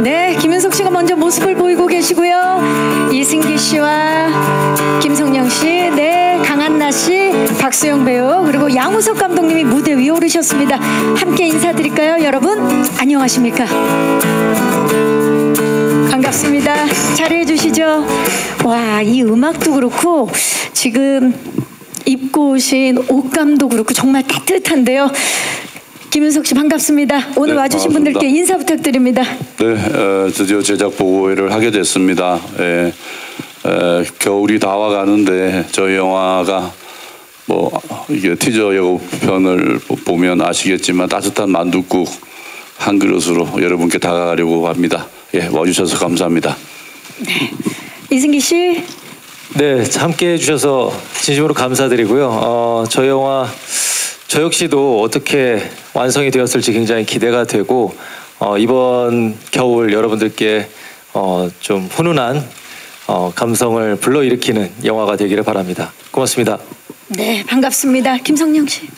네, 김윤석 씨가 먼저 모습을 보이고 계시고요. 이승기 씨와 김성령 씨, 네, 강한나 씨, 박수영 배우, 그리고 양우석 감독님이 무대 위에 오르셨습니다. 함께 인사드릴까요, 여러분? 안녕하십니까? 반갑습니다. 자리해 주시죠. 와, 이 음악도 그렇고 지금 입고 오신 옷감도 그렇고 정말 따뜻한데요. 김윤석 씨 반갑습니다. 오늘 네, 와주신 반갑습니다. 분들께 인사 부탁드립니다. 네, 드디어 제작 보고회를 하게 됐습니다. 겨울이 다 와가는데 저희 영화가 뭐 이게 티저 예고편을 보면 아시겠지만 따뜻한 만둣국 한 그릇으로 여러분께 다가가려고 합니다. 예, 와주셔서 감사합니다. 네, 이승기 씨. 네, 함께 해주셔서 진심으로 감사드리고요. 저 영화 저 역시도 어떻게 완성이 되었을지 굉장히 기대가 되고 이번 겨울 여러분들께 좀 훈훈한 감성을 불러일으키는 영화가 되기를 바랍니다. 고맙습니다. 네, 반갑습니다. 김성령 씨.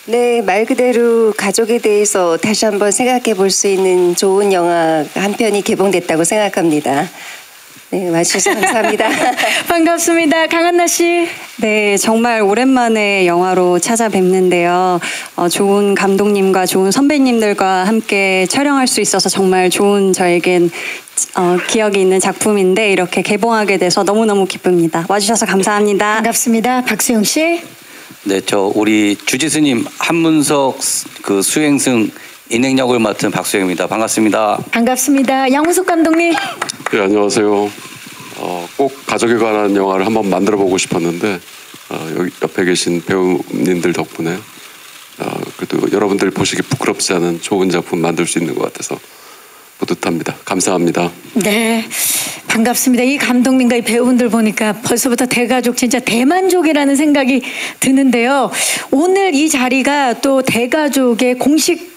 네, 말 그대로 가족에 대해서 다시 한번 생각해 볼 수 있는 좋은 영화 한 편이 개봉됐다고 생각합니다. 네, 와주셔서 감사합니다. 반갑습니다. 강한나 씨. 네, 정말 오랜만에 영화로 찾아뵙는데요. 좋은 감독님과 좋은 선배님들과 함께 촬영할 수 있어서 정말 좋은 저에겐 기억이 있는 작품인데 이렇게 개봉하게 돼서 너무너무 기쁩니다. 와주셔서 감사합니다. 반갑습니다. 박수영 씨. 네, 저 우리 주지스님 한문석 그 수행승 인행역을 맡은 박수영입니다. 반갑습니다. 반갑습니다. 양우석 감독님. 네, 안녕하세요. 꼭 가족에 관한 영화를 한번 만들어 보고 싶었는데 여기 옆에 계신 배우님들 덕분에 그래도 여러분들 보시기 부끄럽지 않은 좋은 작품 만들 수 있는 것 같아서 뿌듯합니다. 감사합니다. 네, 반갑습니다. 이 감독님과 이 배우분들 보니까 벌써부터 대가족 진짜 대만족이라는 생각이 드는데요. 오늘 이 자리가 또 대가족의 공식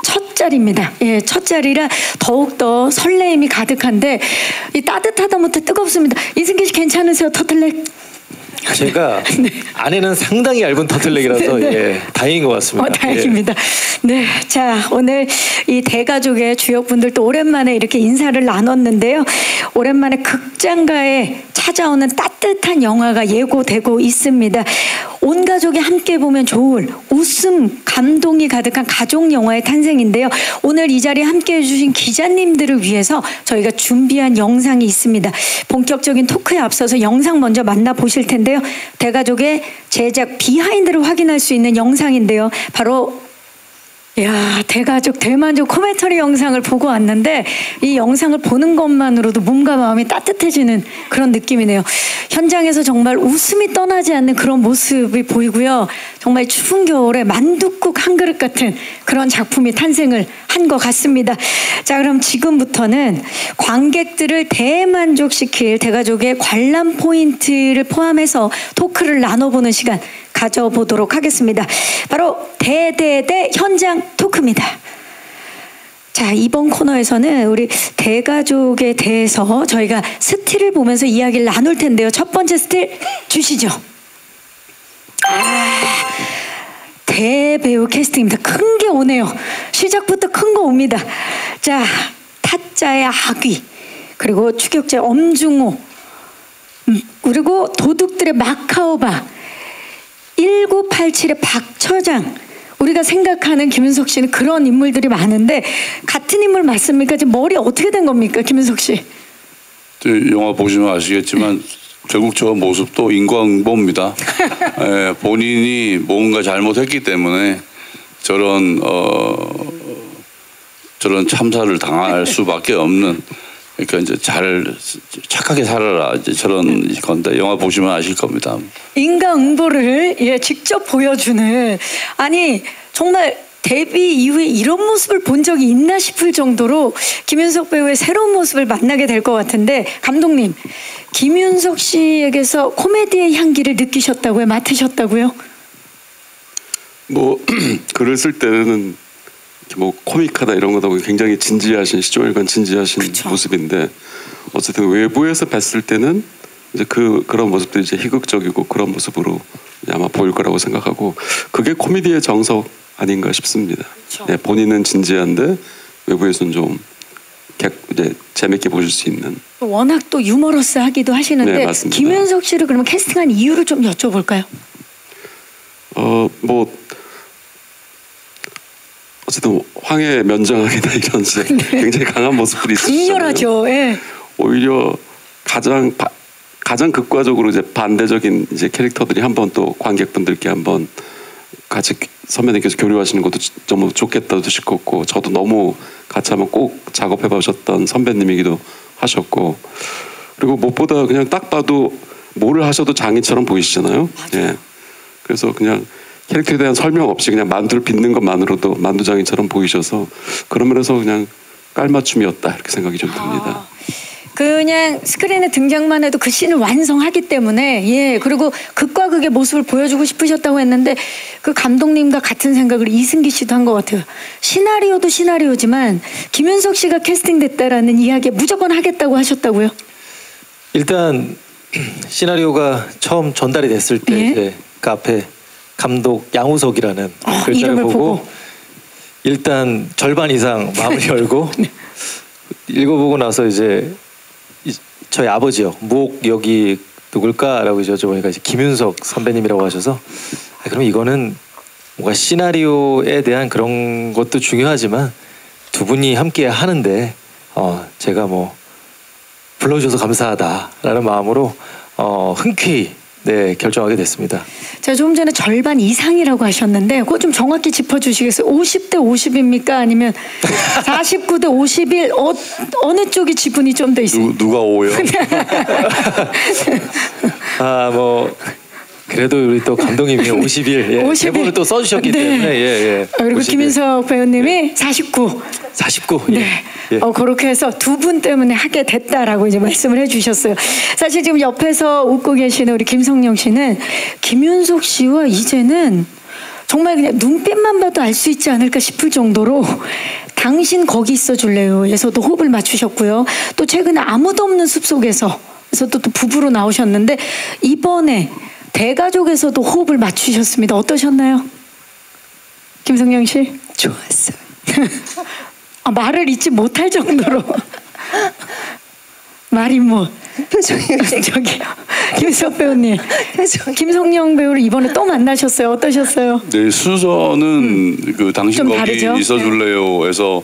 첫 자리입니다. 예, 첫 자리라 더욱더 설레임이 가득한데 이 따뜻하다 못해 뜨겁습니다. 이승기 씨 괜찮으세요? 터틀넥? 제가 네. 안에는 상당히 얇은 터틀넥이라서 네, 네. 예, 다행인 것 같습니다. 다행입니다. 네, 자 오늘 이 대가족의 주역분들 또 오랜만에 이렇게 인사를 나눴는데요. 오랜만에 극장가에 찾아오는 따뜻한 영화가 예고되고 있습니다. 온 가족이 함께 보면 좋을 웃음, 감동이 가득한 가족 영화의 탄생인데요. 오늘 이 자리에 함께 해주신 기자님들을 위해서 저희가 준비한 영상이 있습니다. 본격적인 토크에 앞서서 영상 먼저 만나보실 텐데요. 대가족의 제작 비하인드를 확인할 수 있는 영상인데요. 바로 대가족 대만족 코멘터리 영상을 보고 왔는데 이 영상을 보는 것만으로도 몸과 마음이 따뜻해지는 그런 느낌이네요. 현장에서 정말 웃음이 떠나지 않는 그런 모습이 보이고요. 정말 추운 겨울에 만둣국 한 그릇 같은 그런 작품이 탄생을 한 것 같습니다. 자, 그럼 지금부터는 관객들을 대만족시킬 대가족의 관람 포인트를 포함해서 토크를 나눠보는 시간 가져보도록 하겠습니다. 바로 대대대 현장 토크입니다. 자, 이번 코너에서는 우리 대가족에 대해서 저희가 스틸을 보면서 이야기를 나눌 텐데요. 첫 번째 스틸 주시죠. 대배우 캐스팅입니다. 큰 게 오네요. 시작부터 큰 거 옵니다. 자, 타짜의 아귀, 그리고 추격자의 엄중호, 그리고 도둑들의 마카오바, 1987의 박처장. 우리가 생각하는 김윤석 씨는 그런 인물들이 많은데 같은 인물 맞습니까? 지금 머리 어떻게 된 겁니까, 김윤석 씨? 영화 보시면 아시겠지만 결국 저 모습도 인과응보입니다. 본인이 뭔가 잘못했기 때문에 저런 참사를 당할 수밖에 없는, 그러니까 이제 착하게 살아라, 이제 저런 건데 영화 보시면 아실 겁니다. 인과응보를 직접 보여주는, 아니 정말 데뷔 이후에 이런 모습을 본 적이 있나 싶을 정도로 김윤석 배우의 새로운 모습을 만나게 될 것 같은데, 감독님, 김윤석 씨에게서 코미디의 향기를 느끼셨다고요? 맡으셨다고요? 뭐 글을 쓸 때는 뭐 코믹하다 이런 것하고 굉장히 진지하신, 시종일관 진지하신 그쵸. 모습인데 어쨌든 외부에서 봤을 때는 이제 그런 모습들이 이제 희극적이고 그런 모습으로 아마 보일 거라고 생각하고, 그게 코미디의 정석 아닌가 싶습니다. 그쵸. 네, 본인은 진지한데 외부에서는 좀 이제 재밌게 보실 수 있는. 워낙 또 유머러스하기도 하시는데 네, 맞습니다. 김윤석 씨를 그러면 캐스팅한 이유를 좀 여쭤볼까요? 뭐 어쨌든 황해 면장하기나 이런 이제 굉장히 강한 모습들이 있으시잖아요. 강렬하죠. 예. 오히려 가장 극과적으로 이제 반대적인 이제 캐릭터들이 한번 또 관객분들께 한번 같이 선배님께서 교류하시는 것도 너무 좋겠다도 싶었고, 저도 너무 같이 한번 꼭 작업해 보셨던 선배님이기도 하셨고, 그리고 무엇보다 그냥 딱 봐도 뭐를 하셔도 장인처럼 보이시잖아요. 예. 그래서 그냥 캐릭터에 대한 설명 없이 그냥 만두를 빚는 것만으로도 만두장인처럼 보이셔서 그런 면에서 그냥 깔맞춤이었다 이렇게 생각이 좀 듭니다. 그냥 스크린에 등장만 해도 그 씬을 완성하기 때문에 예 그리고 극과 극의 모습을 보여주고 싶으셨다고 했는데 그 감독님과 같은 생각을 이승기 씨도 한 것 같아요. 시나리오도 시나리오지만 김윤석 씨가 캐스팅됐다라는 이야기에 무조건 하겠다고 하셨다고요? 일단 시나리오가 처음 전달이 됐을 때 예? 이제 그 앞에 감독 양우석이라는 글자를 이름을 보고 일단 절반 이상 마음을 열고 네. 읽어보고 나서 이제 저희 아버지요, 무옥 여기 누굴까라고 여쭤보니까 이제 김윤석 선배님이라고 하셔서 그럼 이거는 뭔가 시나리오에 대한 그런 것도 중요하지만 두 분이 함께 하는데 제가 뭐 불러주셔서 감사하다라는 마음으로 흔쾌히 네 결정하게 됐습니다. 자, 조금 전에 절반 이상이라고 하셨는데 그거 좀 정확히 짚어주시겠어요? 50대 50입니까? 아니면 49대 51? 어느 쪽이 지분이 좀 더 있어요? 누가 오요? 뭐 그래도 우리 또 감독님이 51 예, 51. 대본을 또 써주셨기 네. 때문에 예. 그리고 51. 김윤석 배우님이 49. 49 네. 예. 그렇게 해서 두 분 때문에 하게 됐다라고 이제 말씀을 해주셨어요. 사실 지금 옆에서 웃고 계시는 우리 김성령 씨는 김윤석 씨와 이제는 정말 그냥 눈빛만 봐도 알 수 있지 않을까 싶을 정도로 당신 거기 있어 줄래요에서도 호흡을 맞추셨고요. 또 최근에 아무도 없는 숲속에서도 또 부부로 나오셨는데 이번에 대가족에서도 호흡을 맞추셨습니다. 어떠셨나요? 김성령 씨? 좋았어요. 말을 잊지 못할 정도로 말이 뭐 표정이 저기 김석 배우님 김성령 배우를 이번에 또 만나셨어요. 어떠셨어요? 네, 순서는 그 당신 좀 거기 다르죠? 있어줄래요에서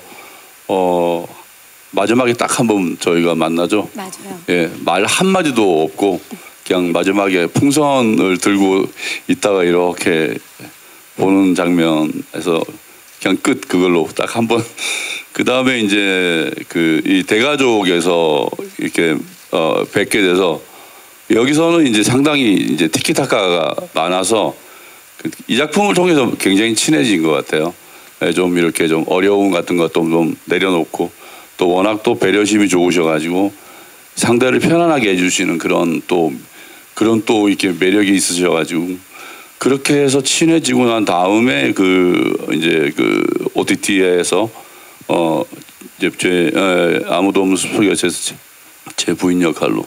마지막에 딱 한 번 저희가 만나죠. 맞아요. 예, 말 한마디도 없고 그냥 마지막에 풍선을 들고 있다가 이렇게 보는 장면에서 그냥 끝 그걸로 딱 한 번. 그 다음에 이제 그 이 대가족에서 이렇게 뵙게 돼서 여기서는 이제 상당히 이제 티키타카가 많아서 이 작품을 통해서 굉장히 친해진 것 같아요. 예, 좀 이렇게 좀 어려움 같은 것도 좀 내려놓고 또 워낙 또 배려심이 좋으셔가지고 상대를 편안하게 해주시는 그런 또 이렇게 매력이 있으셔가지고 그렇게 해서 친해지고 난 다음에 이제 OTT에서 이제 아무도 없는 숲속에서 제 부인 역할로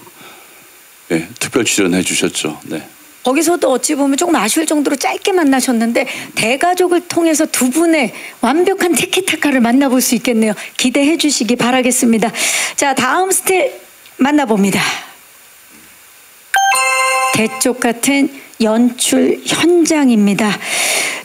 예, 특별 출연해 주셨죠. 네. 거기서도 어찌 보면 조금 아쉬울 정도로 짧게 만나셨는데 대가족을 통해서 두 분의 완벽한 티키타카를 만나볼 수 있겠네요. 기대해 주시기 바라겠습니다. 자, 다음 스틸 만나봅니다. 대쪽 같은 연출 현장입니다.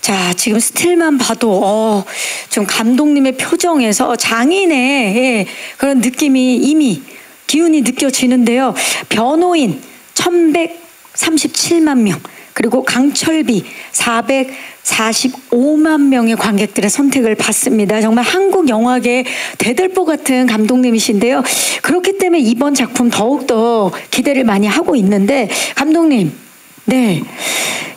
자, 지금 스틸만 봐도 좀 감독님의 표정에서 장인의 그런 느낌이 이미 기운이 느껴지는데요. 변호인 1137만 명, 그리고 강철비 445만 명의 관객들의 선택을 받습니다. 정말 한국 영화계의 대들보 같은 감독님이신데요. 그렇기 때문에 이번 작품 더욱더 기대를 많이 하고 있는데 감독님, 네,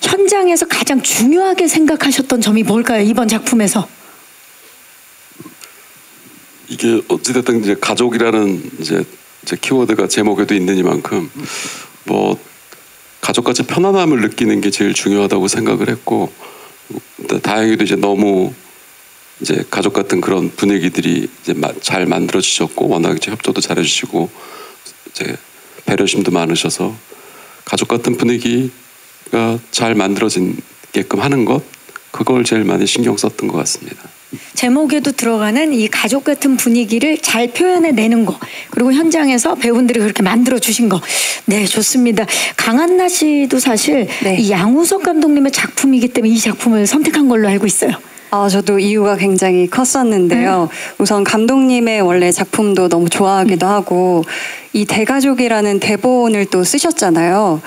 현장에서 가장 중요하게 생각하셨던 점이 뭘까요? 이번 작품에서? 이게 어찌됐든 이제 가족이라는 이제 키워드가 제목에도 있는 이만큼 뭐 가족같이 편안함을 느끼는 게 제일 중요하다고 생각을 했고, 다행히도 이제 너무 이제 가족 같은 그런 분위기들이 이제 잘 만들어지셨고, 워낙 이제 협조도 잘해주시고 이제 배려심도 많으셔서 가족 같은 분위기가 잘 만들어지게끔 하는 것, 그걸 제일 많이 신경 썼던 것 같습니다. 제목에도 들어가는 이 가족 같은 분위기를 잘 표현해내는 거, 그리고 현장에서 배우분들이 그렇게 만들어 주신 거, 네, 좋습니다. 강한나 씨도 사실 네. 이 양우석 감독님의 작품이기 때문에 이 작품을 선택한 걸로 알고 있어요. 저도 이유가 굉장히 컸었는데요. 우선 감독님의 원래 작품도 너무 좋아하기도 하고 이 대가족이라는 대본을 또 쓰셨잖아요.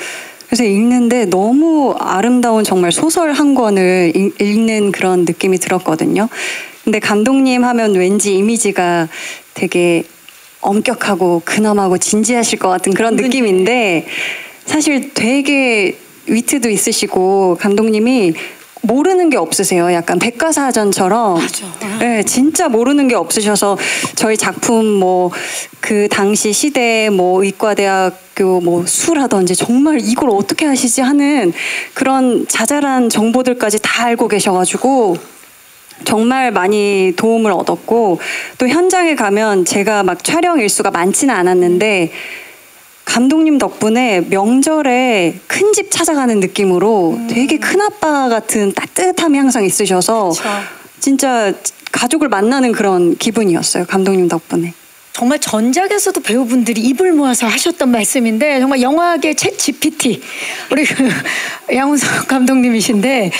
그래서 읽는데 너무 아름다운 정말 소설 한 권을 읽는 그런 느낌이 들었거든요. 근데 감독님 하면 왠지 이미지가 되게 엄격하고 근엄하고 진지하실 것 같은 그런 느낌인데 사실 되게 위트도 있으시고 감독님이 모르는 게 없으세요. 약간 백과사전처럼. 맞아. 네, 진짜 모르는 게 없으셔서 저희 작품 뭐 그 당시 시대 뭐 의과대학교 뭐 수라든지 정말 이걸 어떻게 하시지 하는 그런 자잘한 정보들까지 다 알고 계셔가지고 정말 많이 도움을 얻었고 또 현장에 가면 제가 막 촬영 일수가 많지는 않았는데 감독님 덕분에 명절에 큰 집 찾아가는 느낌으로 되게 큰아빠 같은 따뜻함이 항상 있으셔서 그쵸. 진짜 가족을 만나는 그런 기분이었어요. 감독님 덕분에. 정말 전작에서도 배우분들이 입을 모아서 하셨던 말씀인데 정말 영화계 챗 GPT 우리 양우석 감독님이신데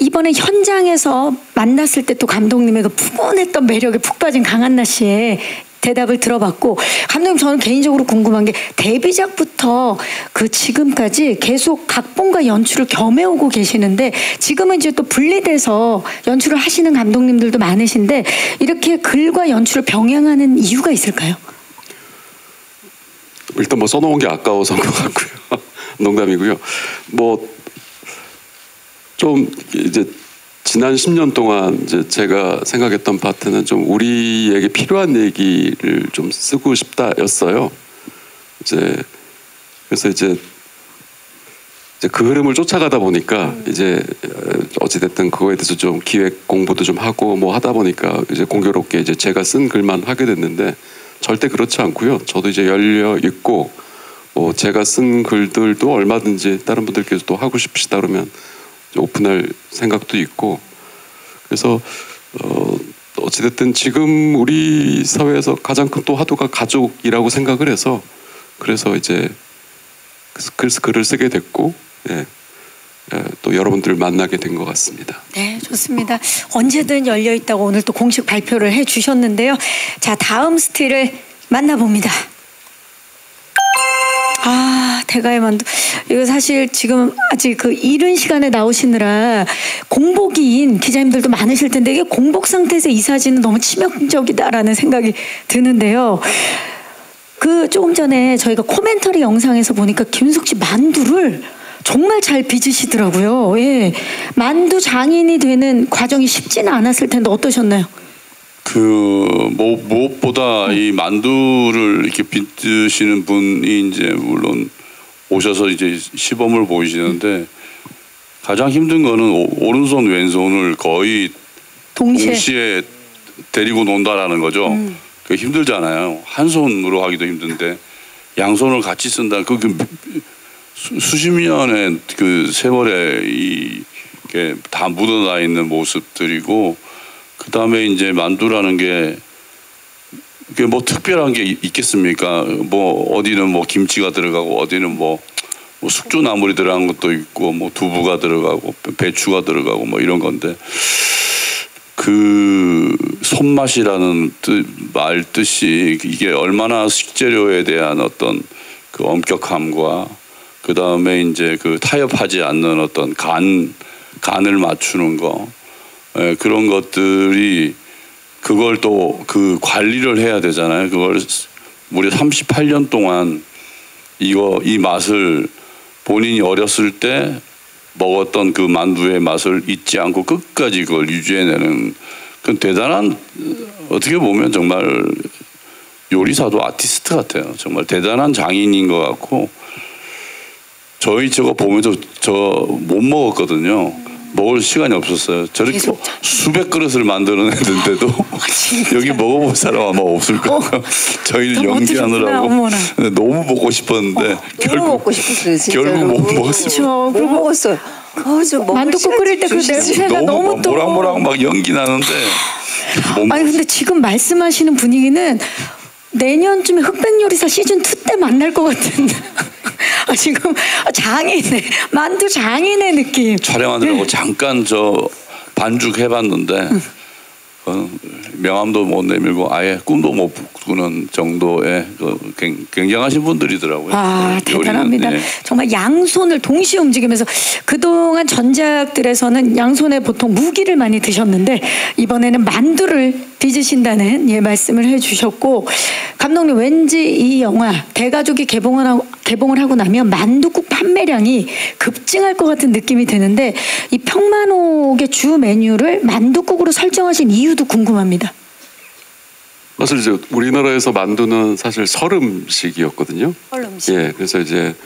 이번에 현장에서 만났을 때 또 감독님의 그 푸근했던 매력에 푹 빠진 강한나 씨의 대답을 들어봤고, 감독님 저는 개인적으로 궁금한 게 데뷔작부터 그 지금까지 계속 각본과 연출을 겸해오고 계시는데 지금은 이제 또 분리돼서 연출을 하시는 감독님들도 많으신데 이렇게 글과 연출을 병행하는 이유가 있을까요? 일단 뭐 써놓은 게 아까워서인 것 같고요. 농담이고요. 뭐 좀 이제 지난 10년 동안 이제 제가 생각했던 파트는 좀 우리에게 필요한 얘기를 좀 쓰고 싶다였어요. 그래서 이제 그 흐름을 쫓아가다 보니까 이제 어찌됐든 그거에 대해서 좀 기획 공부도 좀 하고 뭐 하다 보니까 이제 공교롭게 이제 제가 쓴 글만 하게 됐는데 절대 그렇지 않고요. 저도 이제 열려 있고 뭐 제가 쓴 글들도 얼마든지 다른 분들께서 또 하고 싶으시다 그러면 오픈할 생각도 있고 그래서 어찌됐든 지금 우리 사회에서 가장 큰 또 화두가 가족이라고 생각을 해서 그래서 이제 글을 쓰게 됐고 또 여러분들을 만나게 된 것 같습니다. 네, 좋습니다. 언제든 열려 있다고 오늘 또 공식 발표를 해주셨는데요. 자, 다음 스틸을 만나봅니다. 대가의 만두. 이거 사실 지금 아직 그 이른 시간에 나오시느라 공복인 기자님들도 많으실 텐데 이게 공복 상태에서 이 사진은 너무 치명적이다라는 생각이 드는데요. 조금 전에 저희가 코멘터리 영상에서 보니까 김윤석 씨 만두를 정말 잘 빚으시더라고요. 예. 만두 장인이 되는 과정이 쉽지는 않았을 텐데 어떠셨나요? 무엇보다 이 만두를 이렇게 빚으시는 분이 이제 물론 오셔서 이제 시범을 보이시는데 가장 힘든 거는 오른손 왼손을 거의 동시에 데리고 논다라는 거죠. 그 힘들잖아요. 한 손으로 하기도 힘든데 양손을 같이 쓴다. 수십 년의 그 세월에 이게 다 묻어나 있는 모습들이고 그 다음에 이제 만두라는 게 그게 뭐 특별한 게 있겠습니까? 뭐 어디는 뭐 김치가 들어가고 어디는 뭐 숙주나물이 들어간 것도 있고 뭐 두부가 들어가고 배추가 들어가고 뭐 이런 건데 그 손맛이라는 말 뜻이 이게 얼마나 식재료에 대한 어떤 그 엄격함과 그 다음에 이제 그 타협하지 않는 어떤 간을 맞추는 거 그런 것들이 그걸 또 그 관리를 해야 되잖아요. 그걸 무려 38년 동안 이 맛을 본인이 어렸을 때 먹었던 그 만두의 맛을 잊지 않고 끝까지 그걸 유지해내는 그 대단한 어떻게 보면 정말 요리사도 아티스트 같아요. 정말 대단한 장인인 것 같고 저거 보면서 저 못 먹었거든요. 먹을 시간이 없었어요. 저렇게 수백 그릇을 만들어냈는데도 여기 먹어볼 사람 아마 없을 거예요. 저희는 연기하느라고 너무 먹고 싶었는데 너무 먹고 싶었어요. 진짜로. 결국 못 먹었어요. 못 먹었어요. 좀 먹을 만둣국 시간 끓일 때 그 주시지. 냄새가 너무 또 모락모락 막 연기 나는데. 아니 근데 지금 말씀하시는 분위기는 내년쯤에 흑백요리사 시즌 2 때 만날 것 같은. 지금 장인의 만두 장인의 느낌. 촬영하느라고 잠깐 저 반죽 해봤는데 명함도 못 내밀고 아예 꿈도 못 꾸는 정도의 굉장하신 분들이더라고요. 아, 요리는. 대단합니다. 네. 정말 양손을 동시에 움직이면서 그동안 전작들에서는 양손에 보통 무기를 많이 드셨는데 이번에는 만두를 빚으신다는 말씀을 해주셨고, 감독님 왠지 이 영화 대가족이 개봉을 하고 나면 만둣국 판매량이 급증할 것 같은 느낌이 드는데 이 평만옥의 주 메뉴를 만둣국으로 설정하신 이유도 궁금합니다. 사실 이제 우리나라에서 만두는 사실 설 음식이었거든요. 설 음식. 예, 그래서 이제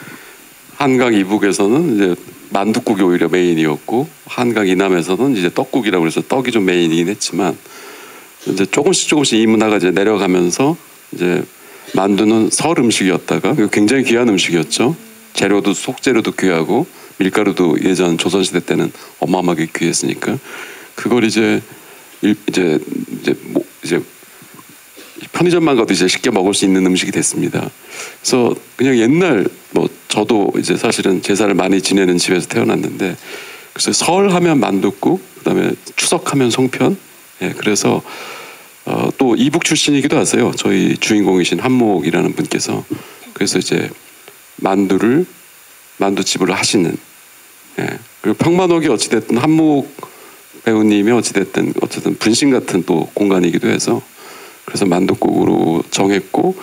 한강 이북에서는 이제 만둣국이 오히려 메인이었고 한강 이남에서는 이제 떡국이라고 그래서 떡이 좀 메인이긴 했지만 이제 조금씩 이 문화가 이제 내려가면서 이제 만두는 설 음식이었다가 굉장히 귀한 음식이었죠. 재료도 속재료도 귀하고 밀가루도 예전 조선시대 때는 어마어마하게 귀했으니까 그걸 이제 편의점만 가도 이제 쉽게 먹을 수 있는 음식이 됐습니다. 그래서 그냥 옛날 저도 이제 사실은 제사를 많이 지내는 집에서 태어났는데 그래서 설 하면 만둣국, 그다음에 추석 하면 송편. 예, 그래서 또 이북 출신이기도 하세요. 저희 주인공이신 한목이라는 분께서 그래서 이제 만두집을 하시는. 예, 그리고 평만옥이 어찌됐든 한목 배우님이 어찌됐든 분신 같은 또 공간이기도 해서 그래서 만둣국으로 정했고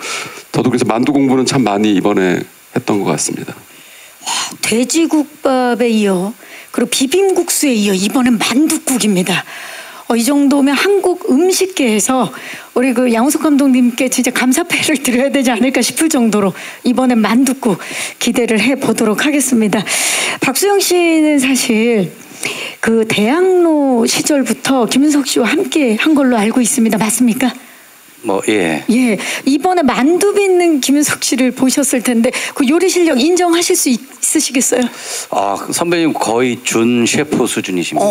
저도 그래서 만두 공부는 참 많이 이번에 했던 것 같습니다. 돼지국밥에 이어 그리고 비빔국수에 이어 이번엔 만둣국입니다. 이 정도면 한국 음식계에서 우리 그 양호석 감독님께 진짜 감사패를 드려야 되지 않을까 싶을 정도로 이번엔 만둣국 기대를 해보도록 하겠습니다. 박수영 씨는 사실 그 대학로 시절부터 김윤석 씨와 함께 한 걸로 알고 있습니다. 맞습니까? 예. 예, 이번에 만두 빚는 김윤석 씨를 보셨을 텐데 그 요리 실력 인정하실 수 있으시겠어요? 선배님 거의 준 셰프 수준이십니다.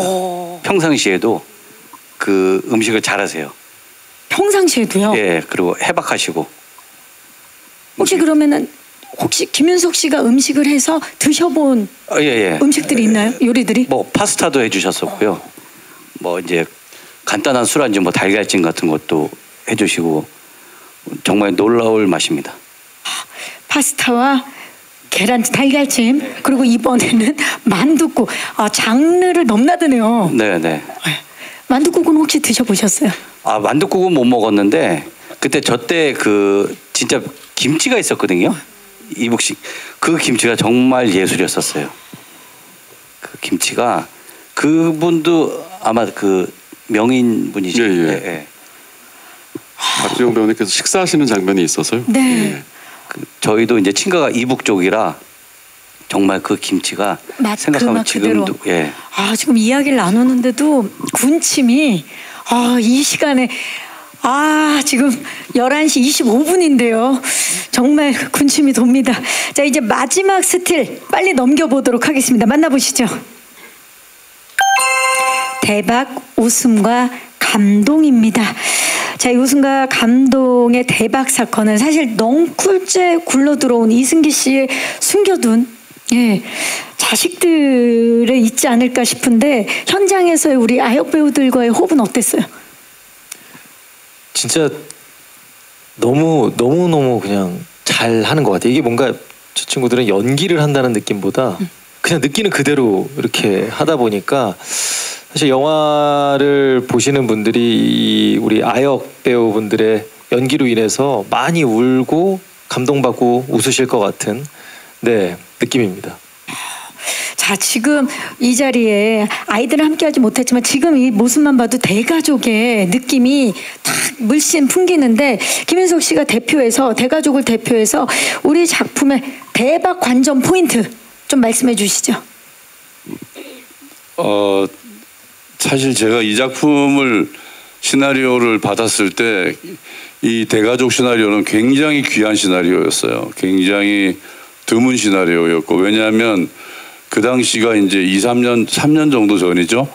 평상시에도 그 음식을 잘하세요. 평상시에도요? 예, 그리고 해박하시고. 혹시 그러면은 김윤석 씨가 음식을 해서 드셔본 예. 음식들이 있나요? 요리들이? 파스타도 해주셨었고요. 이제 간단한 술안주 달걀찜 같은 것도 해주시고 정말 놀라울 맛입니다. 파스타와 계란찜, 달걀찜, 그리고 이번에는 만둣국. 장르를 넘나드네요. 네. 만둣국은 혹시 드셔보셨어요? 만둣국은 못 먹었는데 그때 저 때 진짜 김치가 있었거든요. 이북식. 그 김치가 정말 예술이었었어요. 그 김치가 그분도 아마 그 명인분이시죠. 예. 박주영 배우님께서 식사하시는 장면이 있어서요. 네. 예. 저희도 이제 친가가 이북 쪽이라 정말 그 김치가 생각하면 지금도 지금 이야기를 나누는데도 군침이 이 시간에 지금 11시 25분인데요. 정말 군침이 돕니다. 자, 이제 마지막 스틸 빨리 넘겨보도록 하겠습니다. 만나보시죠. 대박 웃음과 감동입니다. 자, 이 웃음과 감동의 대박 사건은 사실 넝쿨째 굴러들어온 이승기 씨의 숨겨둔 자식들에 있지 않을까 싶은데 현장에서의 우리 아역 배우들과의 호흡은 어땠어요? 진짜 너무 그냥 잘 하는 것 같아요. 이게 뭔가 저 친구들은 연기를 한다는 느낌보다 그냥 느끼는 그대로 이렇게 하다 보니까 사실 영화를 보시는 분들이 우리 아역 배우분들의 연기로 인해서 많이 울고 감동받고 웃으실 것 같은 느낌입니다. 자, 지금 이 자리에 아이들을 함께하지 못했지만 지금 이 모습만 봐도 대가족의 느낌이 탁 물씬 풍기는데 김윤석 씨가 대가족을 대표해서 우리 작품의 대박 관전 포인트 좀 말씀해 주시죠. 사실 제가 이 작품을 시나리오를 받았을 때 이 대가족 시나리오는 굉장히 귀한 시나리오였어요. 굉장히 드문 시나리오였고 왜냐하면 그 당시가 이제 3년 정도 전이죠.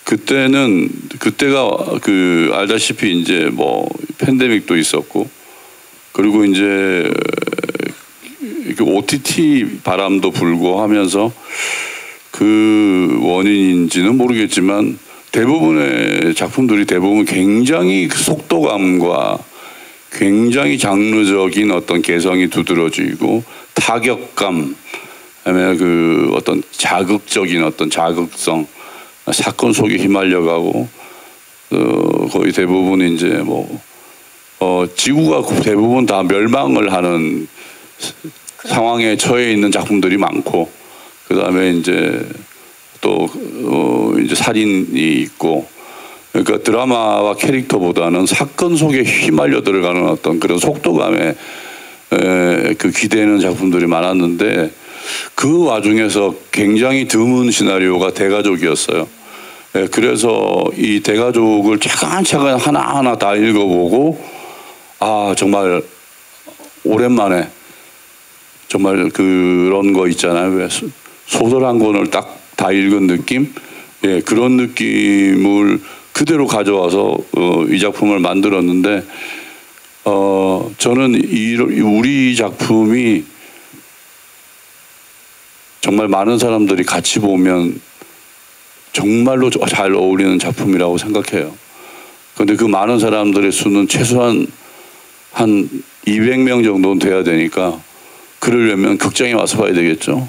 그때가 그 알다시피 이제 뭐 팬데믹도 있었고, 그리고 이제 OTT 바람도 불고 하면서 그 원인인지는 모르겠지만 대부분의 작품들이 대부분 굉장히 그 속도감과 굉장히 장르적인 어떤 개성이 두드러지고 타격감, 그다음에 그 어떤 자극적인 어떤 자극성, 사건 속에 휘말려가고 거의 대부분 이제 뭐 지구가 대부분 다 멸망을 하는 상황에 처해 있는 작품들이 많고, 그다음에 이제 또 이제 살인이 있고, 그러니까 드라마와 캐릭터보다는 사건 속에 휘말려 들어가는 어떤 그런 속도감에 그 기대는 작품들이 많았는데, 그 와중에서 굉장히 드문 시나리오가 대가족이었어요. 그래서 이 대가족을 차근차근 하나하나 다 읽어보고, 아 정말 오랜만에 정말 그런 거 있잖아요. 왜 소설 한 권을 딱 다 읽은 느낌? 예, 그런 느낌을 그대로 가져와서 이 작품을 만들었는데, 저는 우리 작품이 정말 많은 사람들이 같이 보면 정말로 잘 어울리는 작품이라고 생각해요. 그런데 그 많은 사람들의 수는 최소한 한 200명 정도는 돼야 되니까, 그러려면 극장에 와서 봐야 되겠죠.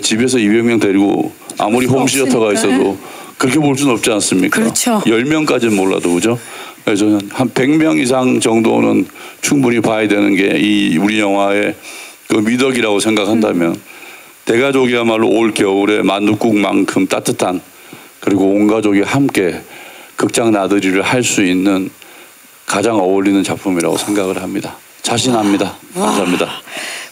집에서 200명 데리고 아무리 홈시어터가 있어도 그렇게 볼 수는 없지 않습니까? 그렇죠. 10명까지는 몰라도 그죠? 그래서 한 100명 이상 정도는 충분히 봐야 되는 게 이 우리 영화의 그 미덕이라고 생각한다면, 대가족이야말로 올 겨울에 만둣국만큼 따뜻한, 그리고 온 가족이 함께 극장 나들이를 할 수 있는 가장 어울리는 작품이라고 생각을 합니다. 자신합니다. 감사합니다.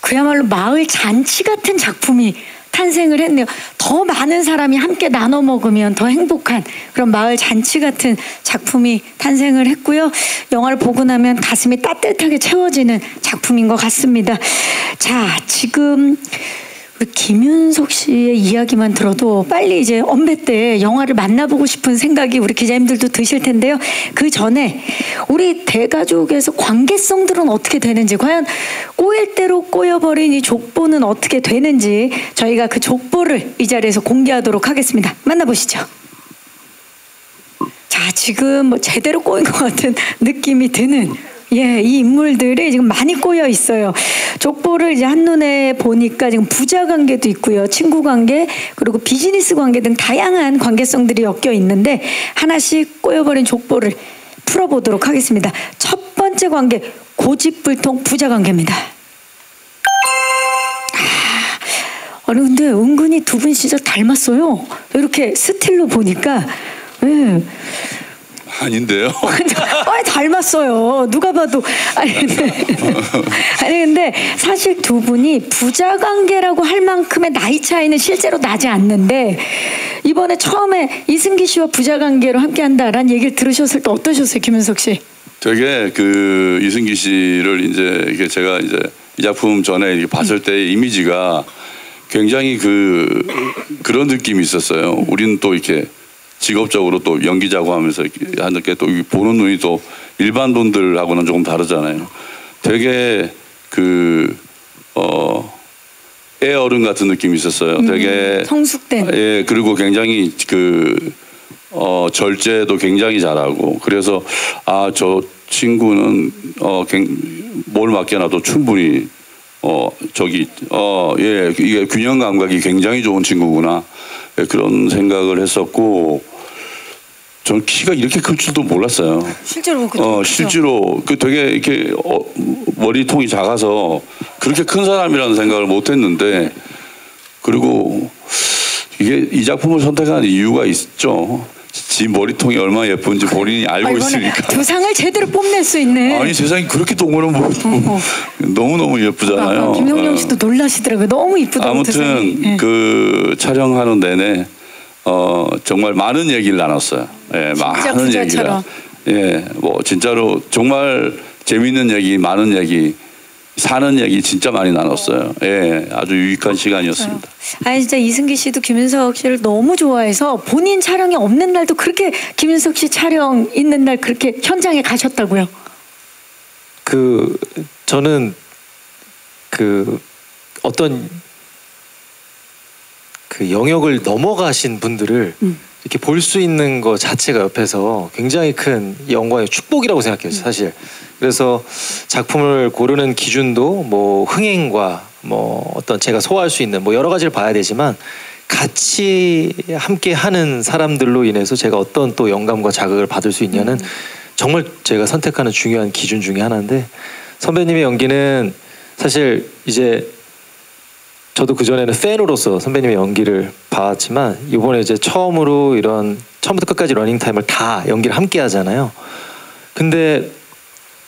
그야말로 마을 잔치 같은 작품이 탄생을 했네요. 더 많은 사람이 함께 나눠 먹으면 더 행복한 그런 마을 잔치 같은 작품이 탄생을 했고요. 영화를 보고 나면 가슴이 따뜻하게 채워지는 작품인 것 같습니다. 자, 지금 우리 김윤석 씨의 이야기만 들어도 빨리 이제 언배 때 영화를 만나보고 싶은 생각이 우리 기자님들도 드실 텐데요. 그 전에 우리 대가족에서 관계성들은 어떻게 되는지, 과연 꼬일 대로 꼬여버린 이 족보는 어떻게 되는지 저희가 그 족보를 이 자리에서 공개하도록 하겠습니다. 만나보시죠. 자, 지금 뭐 제대로 꼬인 것 같은 느낌이 드는, 예, 이 인물들이 지금 많이 꼬여 있어요. 족보를 이제 한눈에 보니까 지금 부자 관계도 있고요, 친구 관계, 그리고 비즈니스 관계 등 다양한 관계성들이 엮여 있는데, 하나씩 꼬여버린 족보를 풀어보도록 하겠습니다. 첫 번째 관계, 고집불통 부자 관계입니다. 아니 근데 은근히 두 분 진짜 닮았어요. 이렇게 스틸로 보니까. 예. 아닌데요? 닮았어요. 누가 봐도. 아니 근데 사실 두 분이 부자 관계라고 할 만큼의 나이 차이는 실제로 나지 않는데, 이번에 처음에 이승기 씨와 부자 관계로 함께한다라는 얘기를 들으셨을 때 어떠셨어요, 김윤석 씨? 되게 그 이승기 씨를 이제 이게 제가 이제 이 작품 전에 이렇게 봤을 때 이미지가 굉장히 그런 느낌이 있었어요. 우리는 또 이렇게 직업적으로 또 연기자고 하면서 하는데 또 보는 눈이 또 일반 분들하고는 조금 다르잖아요. 되게 애 어른 같은 느낌이 있었어요. 되게 성숙된. 예, 그리고 굉장히 절제도 굉장히 잘하고, 그래서 아, 저 친구는 뭘 맡겨놔도 충분히 예, 이게 균형 감각이 굉장히 좋은 친구구나, 예, 그런 생각을 했었고, 저는 키가 이렇게 클 줄도 몰랐어요. 실제로 실제로 되게 이렇게 머리통이 작아서 그렇게 큰 사람이라는 생각을 못했는데, 그리고 이게 이 작품을 선택한 이유가 있죠. 지 머리통이 얼마나 예쁜지 본인이 알고 있으니까. 두상을 제대로 뽐낼 수 있는. 아니 세상이 그렇게 동그란 머리 너무 예쁘잖아요. 김용영 씨도 놀라시더라고요. 너무 이쁘다고. 아무튼 그 촬영하는 내내 정말 많은 얘기를 나눴어요. 예, 많은 얘기를. 예, 뭐 진짜로 정말 재밌는 얘기, 많은 얘기. 사는 얘기 진짜 많이 나눴어요. 예, 아주 유익한 시간이었습니다. 아니 진짜 이승기 씨도 김윤석 씨를 너무 좋아해서 본인 촬영이 없는 날도 그렇게 김윤석 씨 촬영 있는 날 그렇게 현장에 가셨다고요? 저는 어떤 영역을 넘어가신 분들을 이렇게 볼 수 있는 것 자체가 옆에서 굉장히 큰 영광의 축복이라고 생각해요, 사실. 그래서 작품을 고르는 기준도 뭐 흥행과 뭐 어떤 제가 소화할 수 있는 뭐 여러 가지를 봐야 되지만 같이 함께 하는 사람들로 인해서 제가 어떤 또 영감과 자극을 받을 수 있냐는 정말 제가 선택하는 중요한 기준 중에 하나인데, 선배님의 연기는 사실 이제 저도 그전에는 팬으로서 선배님의 연기를 봐왔지만 이번에 이제 처음으로 이런 처음부터 끝까지 러닝타임을 다 연기를 함께 하잖아요. 근데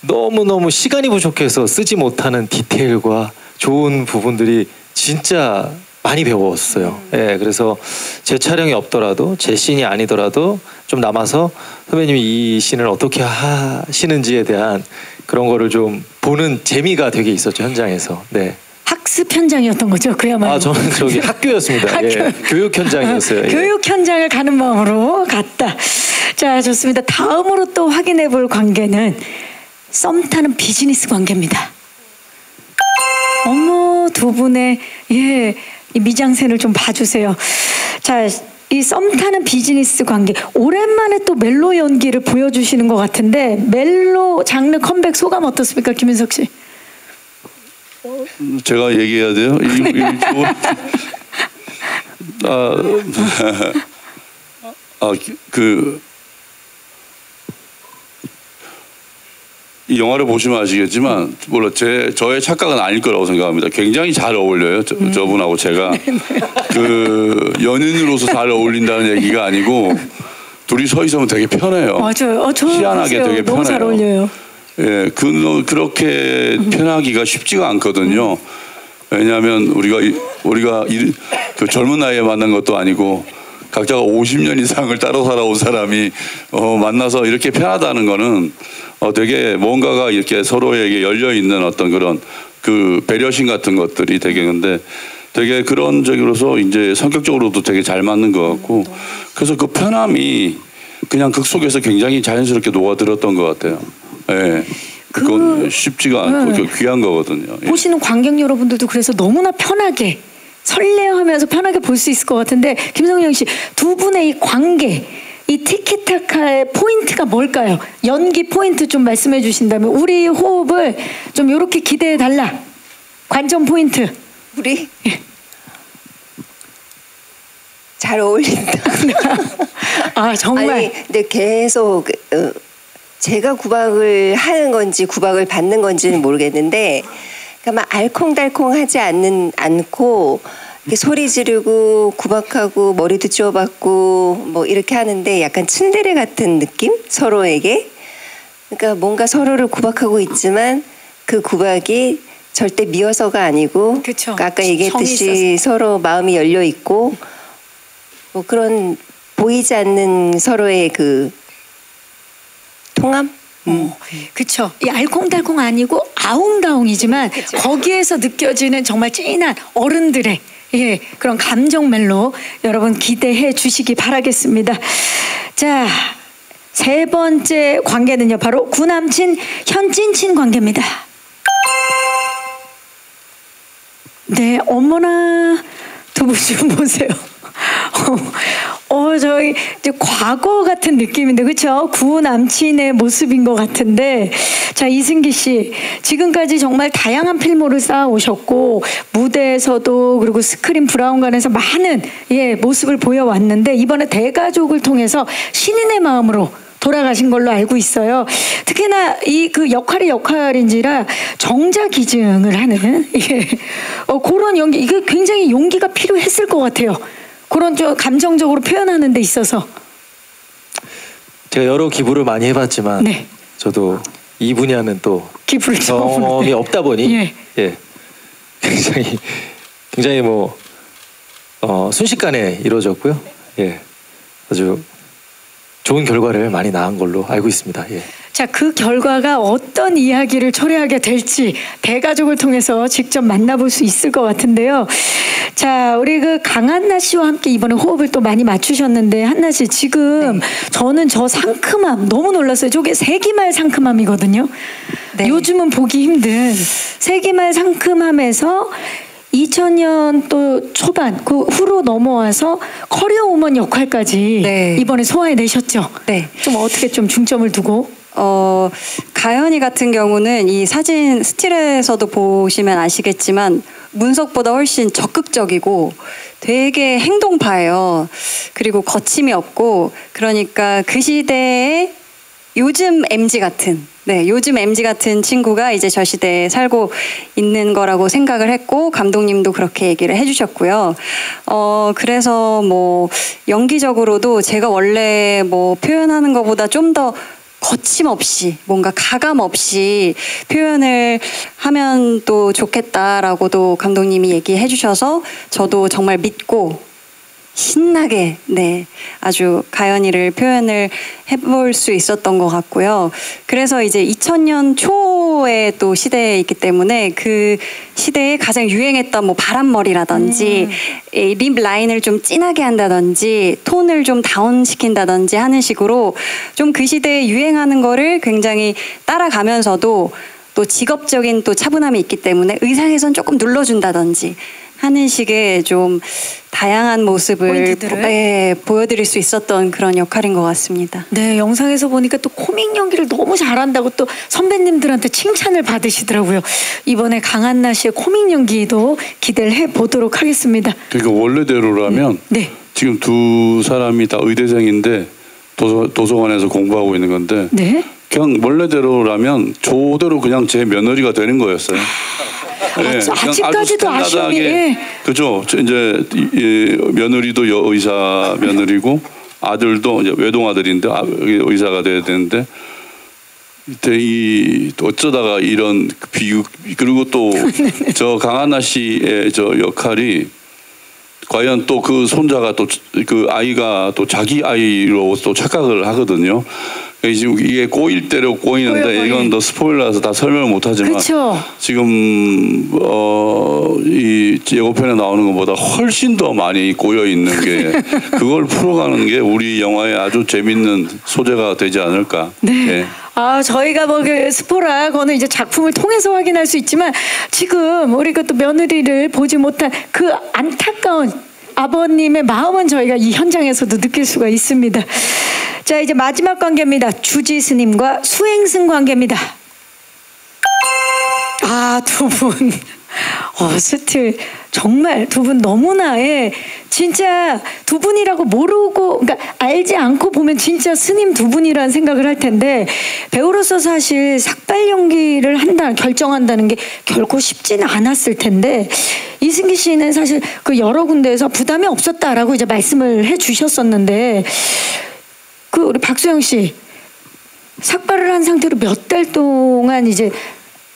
너무너무 시간이 부족해서 쓰지 못하는 디테일과 좋은 부분들이 진짜 많이 배웠어요. 예, 그래서 제 촬영이 없더라도 제 씬이 아니더라도 좀 남아서 선배님이 이 씬을 어떻게 하시는지에 대한 그런 거를 좀 보는 재미가 되게 있었죠, 현장에서. 네. 학습 현장이었던 거죠, 그야말로. 저는 저기 학교였습니다. 예, 교육 현장이었어요. 예. 교육 현장을 가는 마음으로 갔다. 자, 좋습니다. 다음으로 또 확인해 볼 관계는 썸 타는 비즈니스 관계입니다. 어머, 두 분의 이 미장센을 좀 봐주세요. 자, 이 썸 타는 비즈니스 관계, 오랜만에 또 멜로 연기를 보여주시는 것 같은데 멜로 장르 컴백 소감 어떻습니까, 김윤석 씨? 제가 얘기해야 돼요? 이 영화를 보시면 아시겠지만 물론 저의 착각은 아닐 거라고 생각합니다. 굉장히 잘 어울려요. 저분하고 제가 연인으로서 잘 어울린다는 얘기가 아니고 둘이 서 있으면 되게 편해요. 맞아요. 희한하게 되게 편해요. 너무 잘 어울려요. 예, 그렇게 편하기가 쉽지가 않거든요. 왜냐하면 우리가 그 젊은 나이에 만난 것도 아니고 각자가 50년 이상을 따로 살아온 사람이 만나서 이렇게 편하다는 거는 되게 뭔가가 이렇게 서로에게 열려 있는 어떤 그런 그 배려심 같은 것들이 되게 근데 되게 그런 적으로서 이제 성격적으로도 되게 잘 맞는 것 같고 그래서 그 편함이 그냥 극 속에서 굉장히 자연스럽게 녹아들었던 것 같아요. 예. 그건 쉽지가 않고 귀한 거거든요. 예. 보시는 관객 여러분들도 그래서 너무나 편하게 설레하면서 편하게 볼 수 있을 것 같은데 김성령 씨, 두 분의 이 관계, 이 티키타카의 포인트가 뭘까요? 연기 포인트 좀 말씀해 주신다면 우리 호흡을 좀 이렇게 기대해 달라. 관전 포인트. 우리 잘 어울린다. 아 정말. 아니, 근데 계속 제가 구박을 하는 건지 구박을 받는 건지는 모르겠는데, 그러니까 막 알콩달콩하지 않고 이렇게 소리 지르고 구박하고 머리도 쥐어박고 뭐 이렇게 하는데 약간 츤데레 같은 느낌? 서로에게. 그러니까 뭔가 서로를 구박하고 있지만 그 구박이 절대 미워서가 아니고 그쵸. 아까 얘기했듯이 서로 마음이 열려 있고 뭐 그런 보이지 않는 서로의 그 통함? 그쵸. 이 알콩달콩 아니고 아웅다웅이지만 그쵸. 거기에서 느껴지는 정말 찐한 어른들의 그런 감정 멜로 여러분 기대해 주시기 바라겠습니다. 자, 세 번째 관계는요, 바로 구남친 현찐친 관계입니다. 네, 어머나 두 분 좀 보세요. 저희 이제 과거 같은 느낌인데, 그렇죠? 구남친의 모습인 것 같은데, 자, 이승기 씨, 지금까지 정말 다양한 필모를 쌓아오셨고 무대에서도 그리고 스크린 브라운관에서 많은 모습을 보여왔는데 이번에 대가족을 통해서 신인의 마음으로 돌아가신 걸로 알고 있어요. 특히나 이 그 역할인지라 정자 기증을 하는 그런 연기, 이게 굉장히 용기가 필요했을 것 같아요. 그런 좀 감정적으로 표현하는 데 있어서. 제가 여러 기부를 많이 해봤지만 네. 저도 이 분야는 또 기부를 경험이 없다 보니 예. 굉장히 뭐 순식간에 이루어졌고요. 예, 아주 좋은 결과를 많이 낳은 걸로 알고 있습니다. 예. 자, 그 결과가 어떤 이야기를 초래하게 될지 대가족을 통해서 직접 만나볼 수 있을 것 같은데요. 자, 우리 그 강한나 씨와 함께 이번에 호흡을 또 많이 맞추셨는데, 한나 씨 지금 저는 저 상큼함 너무 놀랐어요. 저게 세기말 상큼함이거든요. 네. 요즘은 보기 힘든 세기말 상큼함에서 2000년 또 초반 그 후로 넘어와서 커리어 우먼 역할까지 네. 이번에 소화해내셨죠. 네. 좀 어떻게 좀 중점을 두고? 가연이 같은 경우는 이 사진 스틸에서도 보시면 아시겠지만 문석보다 훨씬 적극적이고 되게 행동파예요. 그리고 거침이 없고, 그러니까 그 시대에 요즘 MZ 같은, 요즘 MZ 같은 친구가 이제 저 시대에 살고 있는 거라고 생각을 했고, 감독님도 그렇게 얘기를 해주셨고요. 그래서 뭐 연기적으로도 제가 원래 뭐 표현하는 것보다 좀 더 거침없이, 뭔가 가감 없이 표현을 하면 또 좋겠다라고도 감독님이 얘기해 주셔서 저도 정말 믿고 신나게 아주 가연이를 표현을 해볼 수 있었던 것 같고요. 그래서 이제 2000년 초에 또 시대에 있기 때문에 그 시대에 가장 유행했던 뭐 바람머리라든지 립 라인을 좀 진하게 한다든지 톤을 좀 다운시킨다든지 하는 식으로 좀 그 시대에 유행하는 거를 굉장히 따라가면서도 또 직업적인 또 차분함이 있기 때문에 의상에선 조금 눌러준다든지 하는 식의 좀 다양한 모습을 보여드릴 수 있었던 그런 역할인 것 같습니다. 네, 영상에서 보니까 또 코믹 연기를 너무 잘한다고 또 선배님들한테 칭찬을 받으시더라고요. 이번에 강한나 씨의 코믹 연기도 기대를 해보도록 하겠습니다. 그러니까 원래대로라면 네. 지금 두 사람이 다 의대생인데 도서관에서 공부하고 있는 건데 네. 그냥 원래대로라면 저대로 그냥 제 며느리가 되는 거였어요. 네, 아직까지도 아쉬움이. 그죠. 이제 며느리도 의사 며느리고 아들도 이제 외동아들인데 의사가 돼야 되는데 이때 어쩌다가 이런 비극, 그리고 또 저 강한나 씨의 저 역할이 과연 또 그 손자가 또 그 아이가 또 자기 아이로 또 착각을 하거든요. 지금 이게 꼬일 대로 꼬이는데 이건 더 스포일러라서 다 설명을 못하지만 그쵸. 지금 이 예고편에 나오는 것보다 훨씬 더 많이 꼬여 있는 게 그걸 풀어가는 게 우리 영화의 아주 재밌는 소재가 되지 않을까. 네. 예. 저희가 뭐 그 스포라 그거는 이제 작품을 통해서 확인할 수 있지만 지금 우리가 또 며느리를 보지 못한 그 안타까운 아버님의 마음은 저희가 이 현장에서도 느낄 수가 있습니다. 자, 이제 마지막 관계입니다. 주지스님과 수행승 관계입니다. 두 분. 스틸 정말 두 분 너무나 진짜 두 분이라고 모르고, 그러니까 알지 않고 보면 진짜 스님 두 분이라는 생각을 할 텐데, 배우로서 사실 삭발 연기를 결정한다는 게 결코 쉽지는 않았을 텐데, 이승기 씨는 사실 그 여러 군데에서 부담이 없었다라고 이제 말씀을 해주셨었는데, 우리 박수영 씨 삭발을 한 상태로 몇 달 동안 이제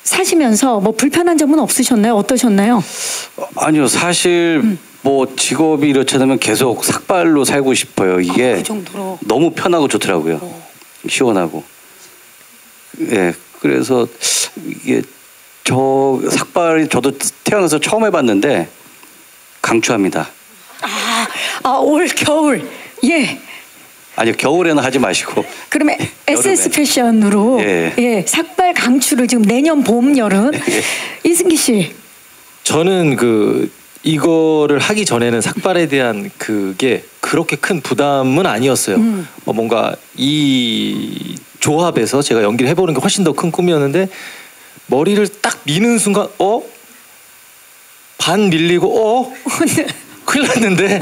사시면서 뭐 불편한 점은 없으셨나요? 어떠셨나요? 아니요, 사실 뭐 직업이 이렇지 않으면 계속 삭발로 살고 싶어요. 이게 그 정도로 너무 편하고 좋더라고요. 시원하고. 예, 그래서 이게 삭발이 저도 태어나서 처음 해봤는데 강추합니다. 올 겨울 아니요, 겨울에는 하지 마시고. 그러면 SS 패션으로 삭발 강추를 지금 내년 봄 여름. 이승기 씨. 저는 이거를 하기 전에는 삭발에 대한 그게 그렇게 큰 부담은 아니었어요. 뭔가 이 조합에서 제가 연기를 해보는 게 훨씬 더 큰 꿈이었는데, 머리를 딱 미는 순간 반 밀리고 큰일 났는데,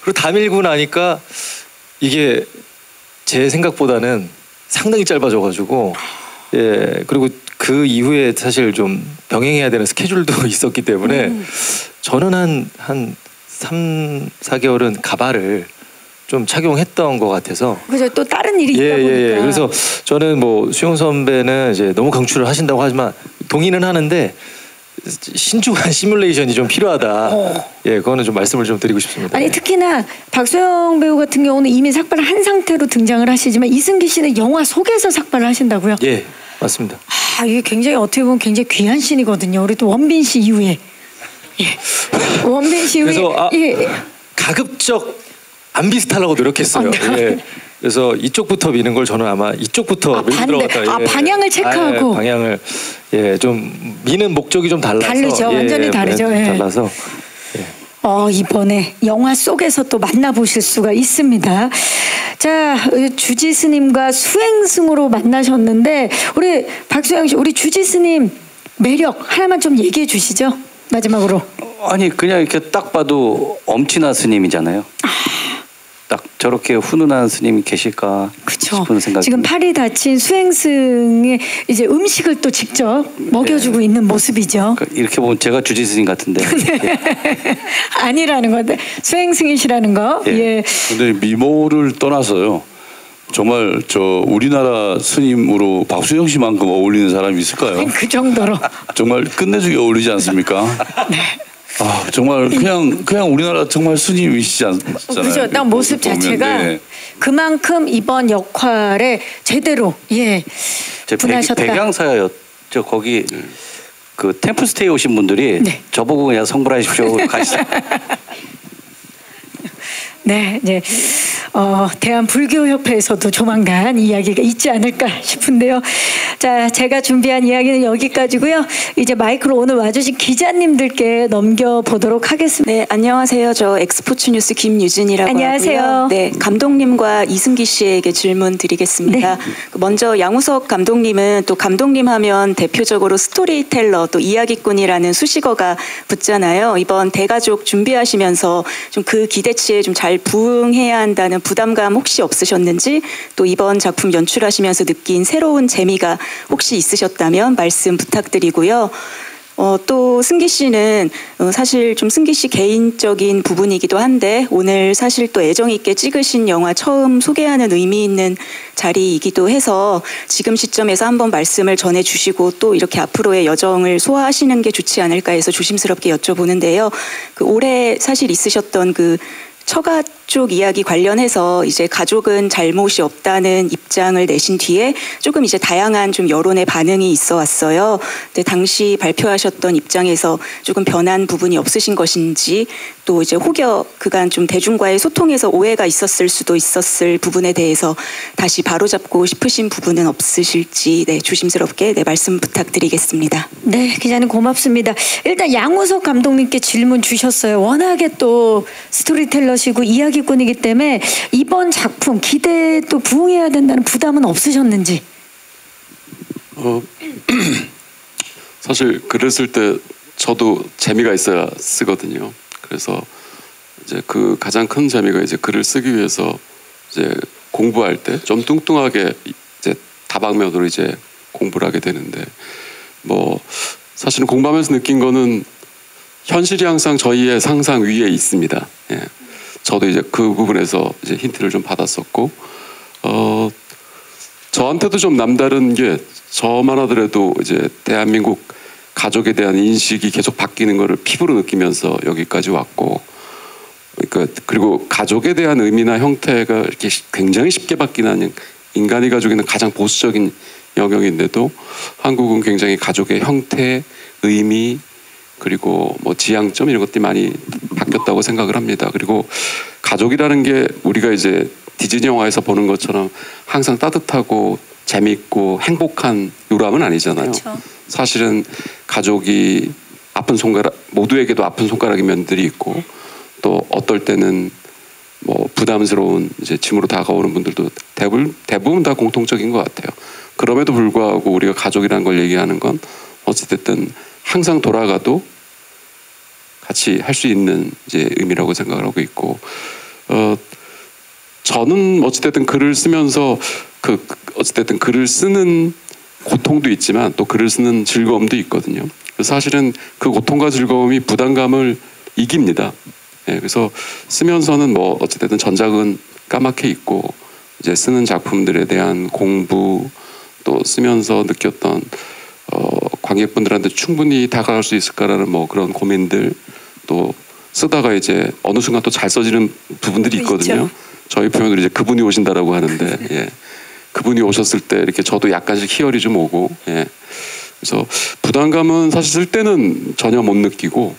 그리고 다 밀고 나니까 이게 제 생각보다는 상당히 짧아져가지고, 그리고 그 이후에 사실 좀 병행해야 되는 스케줄도 있었기 때문에 저는 한 3, 4개월은 가발을 좀 착용했던 것 같아서. 그죠, 또 다른 일이 있다 보니까. 그래서 저는 뭐 수용 선배는 이제 너무 강추를 하신다고 하지만 동의는 하는데, 신중한 시뮬레이션이 좀 필요하다. 예, 그거는 좀 말씀을 좀 드리고 싶습니다. 아니 예. 특히나 박소영 배우 같은 경우는 이미 삭발을 한 상태로 등장을 하시지만 이승기 씨는 영화 속에서 삭발을 하신다고요? 예, 맞습니다. 아 이게 굉장히 어떻게 보면 굉장히 귀한 신이거든요. 우리 또 원빈 씨 이후에 예. 원빈 씨 이후에 그래서 예. 가급적 안 비슷하려고 노력했어요. 예. 그래서 이쪽부터 미는 걸 저는 아마 이쪽부터 밀고 반대. 들어갔다. 예. 방향을 체크하고. 방향을 좀 미는 목적이 좀 달라서 다르죠. 완전히 다르죠. 예. 달라서 이번에 영화 속에서 또 만나보실 수가 있습니다. 자, 주지스님과 수행승으로 만나셨는데 우리 박소영 씨, 우리 주지스님 매력 하나만 좀 얘기해 주시죠. 마지막으로. 아니 그냥 이렇게 딱 봐도 엄친아 스님이잖아요. 딱 저렇게 훈훈한 스님이 계실까 그렇죠. 싶은 생각이 지금 팔이 다친 수행승의 이제 음식을 또 직접 먹여주고 있는 모습이죠. 그러니까 이렇게 보면 제가 주지 스님 같은데. 아니라는 건데 수행승이시라는 거. 예. 근데 미모를 떠나서요. 정말 저 우리나라 스님으로 박수영 씨만큼 어울리는 사람이 있을까요? 그 정도로. 정말 끝내주게 어울리지 않습니까? 네. 아 정말 그냥 우리나라 정말 스님이시지 않잖아요. 그죠. 딱 모습 자체가 네. 그만큼 이번 역할에 제대로 분하셨다. 백양사였죠. 거기 그 템플스테이 오신 분들이 네. 저보고 그냥 성불하십시오 가시죠. 네, 이제 대한불교협회에서도 조만간 이야기가 있지 않을까 싶은데요. 자, 제가 준비한 이야기는 여기까지고요. 이제 마이크로 오늘 와주신 기자님들께 넘겨보도록 하겠습니다. 네, 안녕하세요. 저 엑스포츠 뉴스 김유진이라고 안녕하세요. 하고요. 네, 감독님과 이승기 씨에게 질문 드리겠습니다. 네. 먼저 양우석 감독님은 또 감독님 하면 대표적으로 스토리텔러 또 이야기꾼이라는 수식어가 붙잖아요. 이번 대가족 준비하시면서 좀 그 기대치에 좀 잘 부응해야 한다는 부담감 혹시 없으셨는지, 또 이번 작품 연출하시면서 느낀 새로운 재미가 혹시 있으셨다면 말씀 부탁드리고요. 또 승기 씨는 사실 좀 승기 씨 개인적인 부분이기도 한데 오늘 사실 또 애정 있게 찍으신 영화 처음 소개하는 의미 있는 자리이기도 해서 지금 시점에서 한번 말씀을 전해주시고 또 이렇게 앞으로의 여정을 소화하시는 게 좋지 않을까 해서 조심스럽게 여쭤보는데요. 그 올해 사실 있으셨던 그 처가 쪽 이야기 관련해서 이제 가족은 잘못이 없다는 입장을 내신 뒤에 조금 이제 다양한 좀 여론의 반응이 있어 왔어요. 근데 당시 발표하셨던 입장에서 조금 변한 부분이 없으신 것인지, 또 이제 혹여 그간 좀 대중과의 소통에서 오해가 있었을 수도 있었을 부분에 대해서 다시 바로잡고 싶으신 부분은 없으실지 조심스럽게 말씀 부탁드리겠습니다. 네, 기자님 고맙습니다. 일단 양우석 감독님께 질문 주셨어요. 워낙에 또 스토리텔러시고 이야기꾼이기 때문에 이번 작품 기대에 또 부응해야 된다는 부담은 없으셨는지? 사실 글을 쓸 때 저도 재미가 있어야 쓰거든요. 그래서 이제 그 가장 큰 재미가 이제 글을 쓰기 위해서 이제 공부할 때 좀 뚱뚱하게 이제 다방면으로 이제 공부를 하게 되는데, 뭐 사실은 공부하면서 느낀 거는 현실이 항상 저희의 상상 위에 있습니다. 예. 저도 이제 그 부분에서 이제 힌트를 좀 받았었고, 저한테도 좀 남다른 게, 저만 하더라도 이제 대한민국 가족에 대한 인식이 계속 바뀌는 거를 피부로 느끼면서 여기까지 왔고, 그러니까 그리고 가족에 대한 의미나 형태가 이렇게 굉장히 쉽게 바뀌는, 인간이 가지고 있는 가장 보수적인 영역인데도 한국은 굉장히 가족의 형태, 의미, 그리고 뭐 지향점 이런 것들이 많이 바뀌었다고 생각을 합니다. 그리고 가족이라는 게 우리가 이제 디즈니 영화에서 보는 것처럼 항상 따뜻하고 재미있고 행복한 요람은 아니잖아요. 그렇죠. 사실은 가족이 아픈 손가락, 모두에게도 아픈 손가락의 면들이 있고, 또 어떨 때는 뭐 부담스러운 이제 짐으로 다가오는 분들도 대부분 다 공통적인 것 같아요. 그럼에도 불구하고 우리가 가족이라는 걸 얘기하는 건 어찌됐든 항상 돌아가도 같이 할 수 있는 이제 의미라고 생각을 하고 있고, 저는 어찌됐든 글을 쓰면서 어찌됐든 글을 쓰는 고통도 있지만 또 글을 쓰는 즐거움도 있거든요. 그래서 사실은 그 고통과 즐거움이 부담감을 이깁니다. 예, 그래서 쓰면서는 뭐 어찌됐든 전작은 까맣게 있고, 이제 쓰는 작품들에 대한 공부, 또 쓰면서 느꼈던 관객분들한테 충분히 다가갈 수 있을까라는 뭐 그런 고민들, 또 쓰다가 이제 어느 순간 또 잘 써지는 부분들이 있거든요. 있죠. 저희 표현으로 이제 그분이 오신다라고 하는데, 예. 그분이 오셨을 때 이렇게 저도 약간씩 희열이 좀 오고, 예. 그래서 부담감은 사실 쓸 때는 전혀 못 느끼고,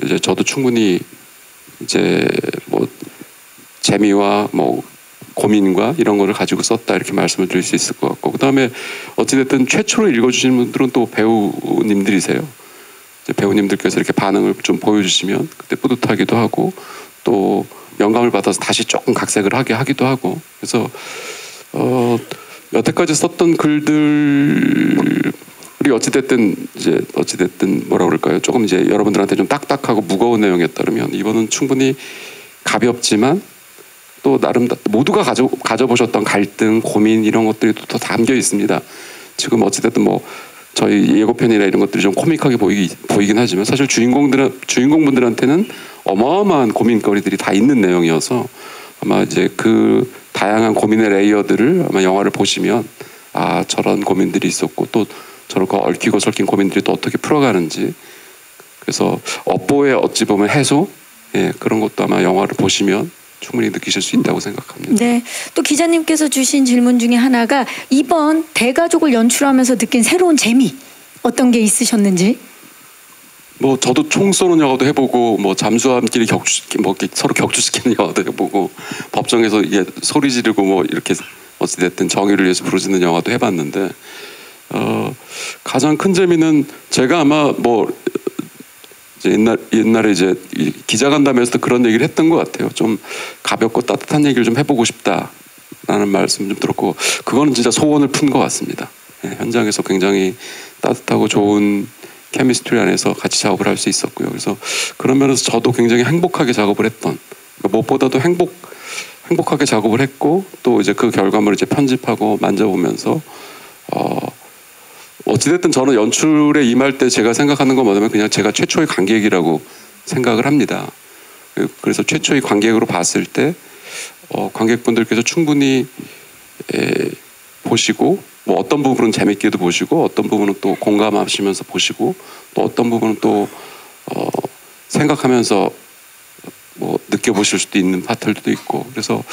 이제 저도 충분히 이제 뭐 재미와 뭐 고민과 이런 거를 가지고 썼다 이렇게 말씀을 드릴 수 있을 것 같고, 그다음에 어찌됐든 최초로 읽어주시는 분들은 또 배우님들이세요. 이제 배우님들께서 이렇게 반응을 좀 보여주시면 그때 뿌듯하기도 하고, 또 영감을 받아서 다시 조금 각색을 하게 하기도 하고, 그래서 여태까지 썼던 글들 우리 어찌됐든 뭐라 그럴까요? 조금 이제 여러분들한테 좀 딱딱하고 무거운 내용이었다면, 이번은 충분히 가볍지만 또 나름 모두가 가져보셨던 갈등, 고민 이런 것들이 또 담겨 있습니다. 지금 어찌됐든 뭐 저희 예고편이나 이런 것들이 좀 코믹하게 보이긴 하지만, 사실 주인공분들한테는 어마어마한 고민거리들이 다 있는 내용이어서, 아마 이제 그 다양한 고민의 레이어들을 아마 영화를 보시면, 아, 저런 고민들이 있었고 또 저렇게 얽히고 설킨 고민들이 또 어떻게 풀어가는지, 그래서 업보의 어찌 보면 해소, 예, 그런 것도 아마 영화를 보시면 충분히 느끼실 수 있다고 생각합니다. 네. 또 기자님께서 주신 질문 중에 하나가 이번 대가족을 연출하면서 느낀 새로운 재미 어떤 게 있으셨는지? 뭐 저도 총 쏘는 영화도 해보고, 뭐 잠수함끼리 뭐 서로 격추시키는 영화도 해보고, 법정에서 이게 소리 지르고 뭐 이렇게 어찌됐든 정의를 위해서 부르짖는 영화도 해봤는데, 가장 큰 재미는 제가 아마 뭐 이제 옛날에 이제 기자간담회에서도 그런 얘기를 했던 것 같아요. 좀 가볍고 따뜻한 얘기를 좀 해보고 싶다라는 말씀 좀 들었고, 그거는 진짜 소원을 푼 것 같습니다. 예, 현장에서 굉장히 따뜻하고 좋은 케미스트리 안에서 같이 작업을 할 수 있었고요. 그래서 그런 면에서 저도 굉장히 행복하게 작업을 했던, 그러니까 무엇보다도 행복하게 작업을 했고, 또 이제 그 결과물을 이제 편집하고 만져보면서 어찌됐든 저는 연출에 임할 때 제가 생각하는 건 뭐냐면, 그냥 제가 최초의 관객이라고 생각을 합니다. 그래서 최초의 관객으로 봤을 때 관객분들께서 충분히 보시고, 뭐 어떤 부분은 재밌게도 보시고, 어떤 부분은 또 공감하시면서 보시고, 또 어떤 부분은 또 생각하면서 뭐 느껴보실 수도 있는 파트들도 있고, 그래서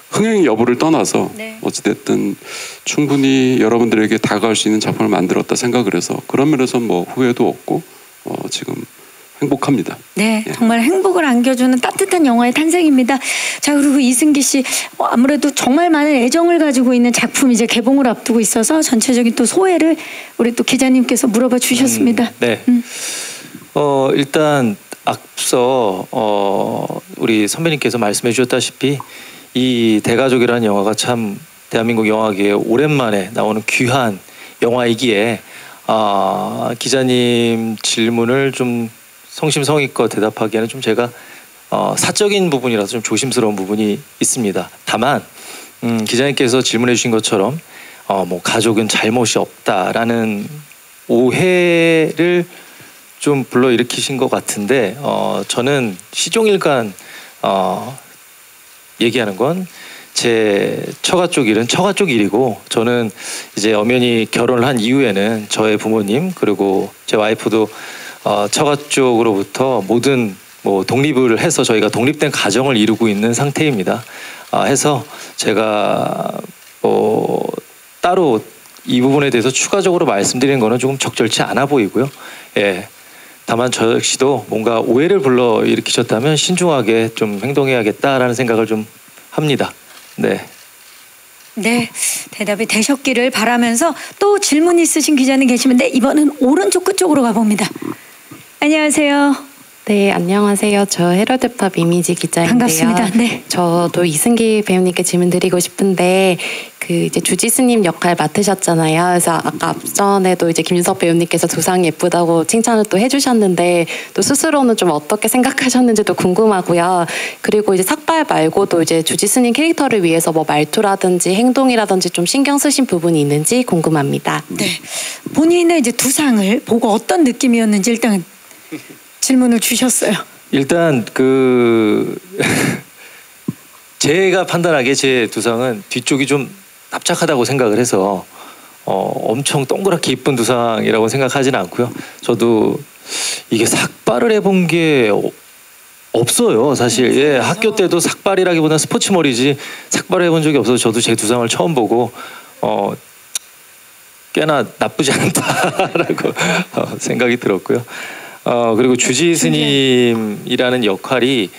흥행 여부를 떠나서 네. 어찌됐든 충분히 여러분들에게 다가갈 수 있는 작품을 만들었다 생각을 해서, 그런 면에서 뭐 후회도 없고 지금 행복합니다. 네, 정말 행복을 안겨주는 따뜻한 영화의 탄생입니다. 자, 그리고 이승기 씨, 아무래도 정말 많은 애정을 가지고 있는 작품이 이제 개봉을 앞두고 있어서 전체적인 또 소회를 우리 또 기자님께서 물어봐 주셨습니다. 네. 일단 앞서 우리 선배님께서 말씀해 주셨다시피 이 대가족이라는 영화가 참 대한민국 영화계에 오랜만에 나오는 귀한 영화이기에 기자님 질문을 좀 성심성의껏 대답하기에는 좀 제가 사적인 부분이라서 좀 조심스러운 부분이 있습니다. 다만 기자님께서 질문해 주신 것처럼 뭐 가족은 잘못이 없다라는 오해를 좀 불러일으키신 것 같은데, 저는 시종일관 얘기하는 건 제 처가 쪽 일은 처가 쪽 일이고, 저는 이제 엄연히 결혼을 한 이후에는 저의 부모님 그리고 제 와이프도 처가 쪽으로부터 모든 뭐 독립을 해서 저희가 독립된 가정을 이루고 있는 상태입니다. 해서 제가 따로 이 부분에 대해서 추가적으로 말씀드리는 거는 조금 적절치 않아 보이고요. 예. 다만 저 역시도 뭔가 오해를 불러일으키셨다면 신중하게 좀 행동해야겠다라는 생각을 좀 합니다. 네. 네, 대답이 되셨기를 바라면서 또 질문 있으신 기자님 계시면 이번은 오른쪽 끝쪽으로 가봅니다. 안녕하세요. 네, 안녕하세요. 저 헤럴드팝 이미지 기자인데요. 반갑습니다. 네. 저도 이승기 배우님께 질문 드리고 싶은데, 그 이제 주지스님 역할 맡으셨잖아요. 그래서 아까 앞전에도 이제 김윤석 배우님께서 두상 예쁘다고 칭찬을 또 해주셨는데, 또 스스로는 좀 어떻게 생각하셨는지도 궁금하고요. 그리고 이제 삭발 말고도 이제 주지스님 캐릭터를 위해서 뭐 말투라든지 행동이라든지 좀 신경 쓰신 부분이 있는지 궁금합니다. 네, 본인의 이제 두상을 보고 어떤 느낌이었는지 일단 질문을 주셨어요. 일단 제가 판단하기에 제 두상은 뒤쪽이 좀 납작하다고 생각을 해서 엄청 동그랗게 이쁜 두상이라고 생각하지는 않고요. 저도 이게 삭발을 해본 게 없어요, 사실. 예, 학교 때도 삭발이라기보다는 스포츠 머리지 삭발을 해본 적이 없어서 저도 제 두상을 처음 보고 꽤나 나쁘지 않다라고 생각이 들었고요. 그리고 주지 스님이라는 역할이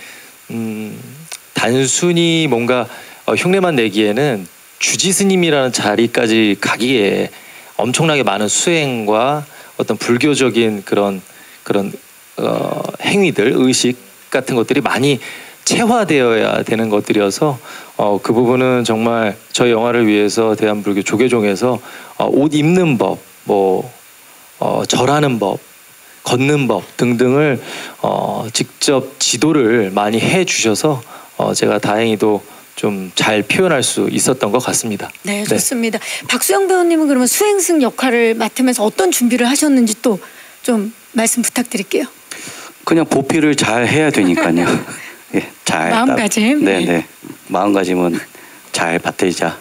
단순히 뭔가 흉내만 내기에는 주지 스님이라는 자리까지 가기에 엄청나게 많은 수행과 어떤 불교적인 그런 행위들, 의식 같은 것들이 많이 체화되어야 되는 것들이어서 그 부분은 정말 저희 영화를 위해서 대한불교 조계종에서 옷 입는 법, 절하는 법, 걷는 법 등등을 직접 지도를 많이 해주셔서 제가 다행히도 좀 잘 표현할 수 있었던 것 같습니다. 네, 좋습니다. 박수영 배우님은 그러면 수행승 역할을 맡으면서 어떤 준비를 하셨는지 또 좀 말씀 부탁드릴게요. 그냥 보필을 잘 해야 되니까요. 예, 잘 마음가짐. 네네. 마음가짐은 잘 받들자.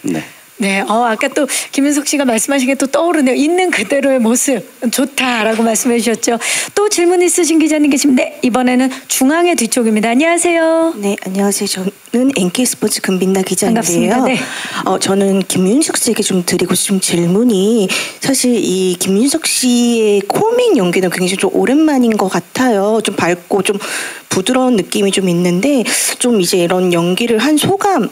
네. 네, 아까 또 김윤석 씨가 말씀하신 게 또 떠오르네요. 있는 그대로의 모습 좋다라고 말씀해 주셨죠. 또 질문 있으신 기자님 계시면 네, 이번에는 중앙의 뒤쪽입니다. 안녕하세요. 네, 안녕하세요. 저는 NK스포츠 금빛나 기자인데요. 반갑습니다. 네. 저는 김윤석 씨에게 좀 드리고 싶은 질문이 사실 이 김윤석 씨의 코믹 연기는 굉장히 좀 오랜만인 것 같아요. 좀 밝고 좀 부드러운 느낌이 좀 있는데 좀 이제 이런 연기를 한 소감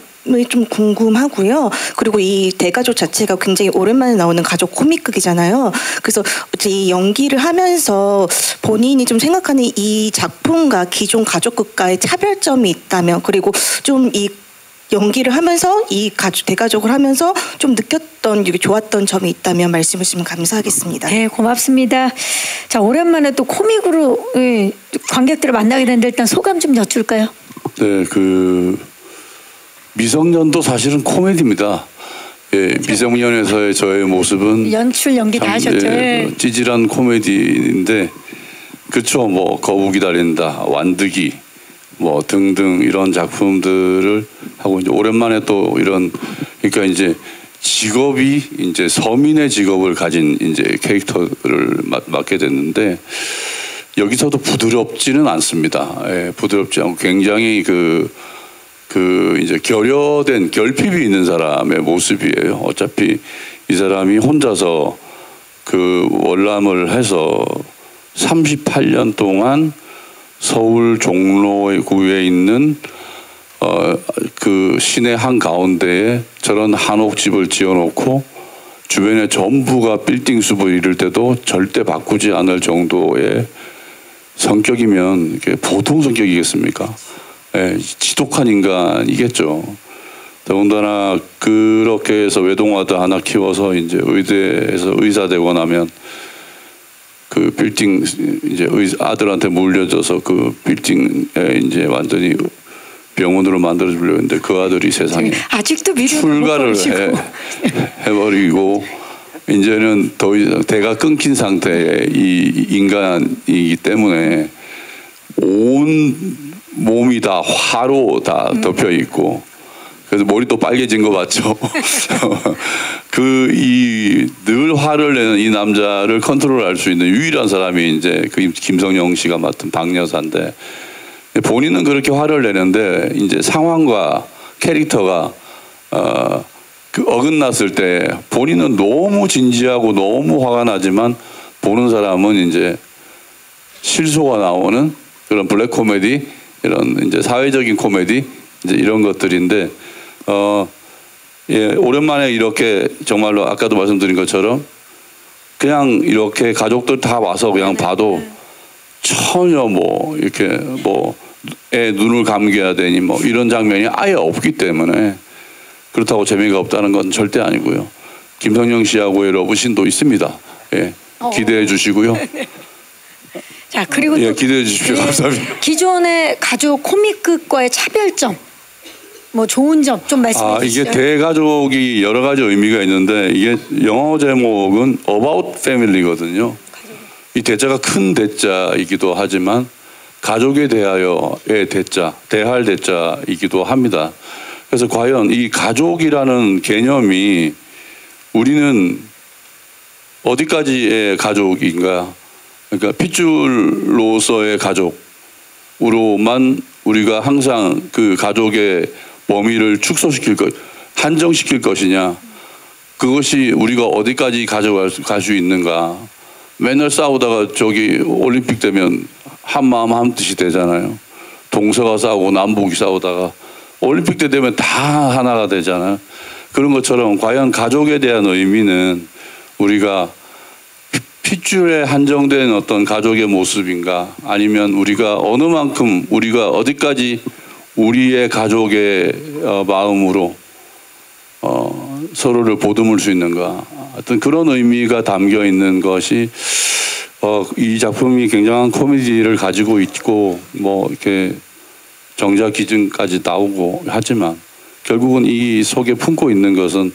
좀 궁금하고요. 그리고 이 대가족 자체가 굉장히 오랜만에 나오는 가족 코믹극이잖아요. 그래서 이 연기를 하면서 본인이 좀 생각하는 이 작품과 기존 가족극과의 차별점이 있다면, 그리고 좀 이 연기를 하면서 이 대가족을 하면서 좀 느꼈던 좋았던 점이 있다면 말씀해 주시면 감사하겠습니다. 네, 고맙습니다. 자, 오랜만에 또 코믹으로 관객들을 만나게 됐는데 일단 소감 좀 여쭐까요? 네, 미성년도 사실은 코미디입니다. 예, 미성년에서의 저의 모습은 연출 연기 다 하셨죠. 찌질한 코미디인데, 그렇죠. 뭐 거북이 달린다, 완득이, 뭐 등등 이런 작품들을 하고 이제 오랜만에 또 이런, 그러니까 이제 직업이 이제 서민의 직업을 가진 이제 캐릭터를 맡게 됐는데, 여기서도 부드럽지는 않습니다. 예, 부드럽지 않고 굉장히 이제 결여된 결핍이 있는 사람의 모습이에요. 어차피 이 사람이 혼자서 월남을 해서 38년 동안 서울 종로구에 있는 시내 한 가운데에 저런 한옥집을 지어놓고 주변에 전부가 빌딩 숲을 이룰 때도 절대 바꾸지 않을 정도의 성격이면 이게 보통 성격이겠습니까? 예, 지독한 인간이겠죠. 더군다나 그렇게 해서 외동아들 하나 키워서 이제 의대에서 의사 되고 나면 그 빌딩 이제 아들한테 물려줘서 그 빌딩에 이제 완전히 병원으로 만들어 주려고 했는데 그 아들이 세상에 아직도 출가를 해버리고 이제는 더 이상 대가 끊긴 상태의 이 인간이기 때문에 온 몸이 다 화로 다 덮여 있고, 그래서 머리도 빨개진 거 맞죠? 늘 화를 내는 이 남자를 컨트롤할 수 있는 유일한 사람이 이제 김성령 씨가 맡은 박 여사인데, 본인은 그렇게 화를 내는데 이제 상황과 캐릭터가 어긋났을 때 본인은 너무 진지하고 너무 화가 나지만 보는 사람은 이제 실소가 나오는 그런 블랙 코미디, 이런 이제 사회적인 코미디 이제 이런 것들인데, 예, 오랜만에 이렇게 정말로 아까도 말씀드린 것처럼 그냥 이렇게 가족들 다 와서 그냥 봐도 전혀 뭐 이렇게 애 눈을 감겨야 되니 뭐 이런 장면이 아예 없기 때문에 그렇다고 재미가 없다는 건 절대 아니고요. 김성령 씨하고의 러브신도 있습니다. 예, 기대해 주시고요. 자, 그리고 또 기대해 주십시오. 감사합니다. 기존의 가족 코믹극과의 차별점, 뭐 좋은 점 좀 말씀해 주시죠. 이게 대가족이 여러 가지 의미가 있는데, 이게 영어 제목은 About Family거든요. 이 대자가 큰 대자이기도 하지만 가족에 대하여의 대자, 대할 대자이기도 합니다. 그래서 과연 이 가족이라는 개념이 우리는 어디까지의 가족인가? 그러니까 핏줄로서의 가족으로만 우리가 항상 그 가족의 범위를 축소시킬 것, 한정시킬 것이냐? 그것이 우리가 어디까지 가져갈 수 있는가? 맨날 싸우다가 저기 올림픽 되면 한 마음 한 뜻이 되잖아요. 동서가 싸우고 남북이 싸우다가 올림픽 때 되면 다 하나가 되잖아요. 그런 것처럼 과연 가족에 대한 의미는 우리가 핏줄에 한정된 어떤 가족의 모습인가, 아니면 우리가 어느 만큼 우리가 어디까지 우리의 가족의 마음으로 서로를 보듬을 수 있는가, 어떤 그런 의미가 담겨 있는 것이 이 작품이 굉장한 코미디를 가지고 있고 뭐 이렇게 정자 기준까지 나오고 하지만 결국은 이 속에 품고 있는 것은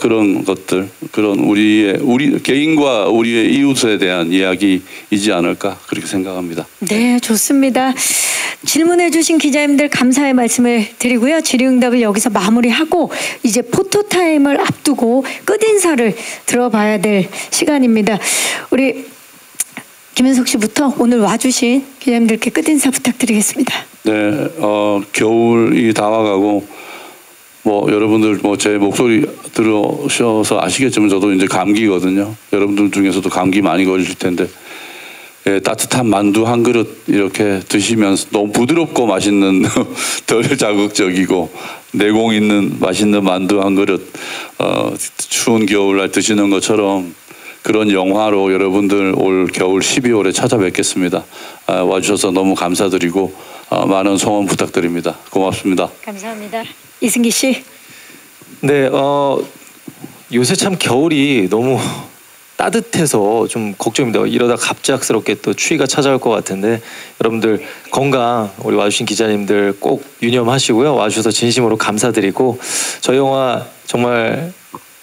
그런 것들, 그런 우리 개인과 우리의 이웃에 대한 이야기이지 않을까 그렇게 생각합니다. 네, 좋습니다. 질문해 주신 기자님들 감사의 말씀을 드리고요. 질의응답을 여기서 마무리하고 이제 포토타임을 앞두고 끝인사를 들어봐야 될 시간입니다. 우리 김윤석 씨부터 오늘 와주신 기자님들께 끝인사 부탁드리겠습니다. 네, 겨울이 다가가고 뭐 여러분들 뭐 제 목소리 들으셔서 아시겠지만 저도 이제 감기거든요. 여러분들 중에서도 감기 많이 걸릴 텐데 따뜻한 만두 한 그릇 이렇게 드시면서 너무 부드럽고 맛있는 덜 자극적이고 내공 있는 맛있는 만두 한 그릇 추운 겨울날 드시는 것처럼 그런 영화로 여러분들 올 겨울 12월에 찾아뵙겠습니다. 와주셔서 너무 감사드리고 많은 성원 부탁드립니다. 고맙습니다. 감사합니다. 이승기 씨. 네, 요새 참 겨울이 너무 따뜻해서 좀 걱정입니다. 이러다 갑작스럽게 또 추위가 찾아올 것 같은데 여러분들 건강 우리 와주신 기자님들 꼭 유념하시고요. 와주셔서 진심으로 감사드리고 저희 영화 정말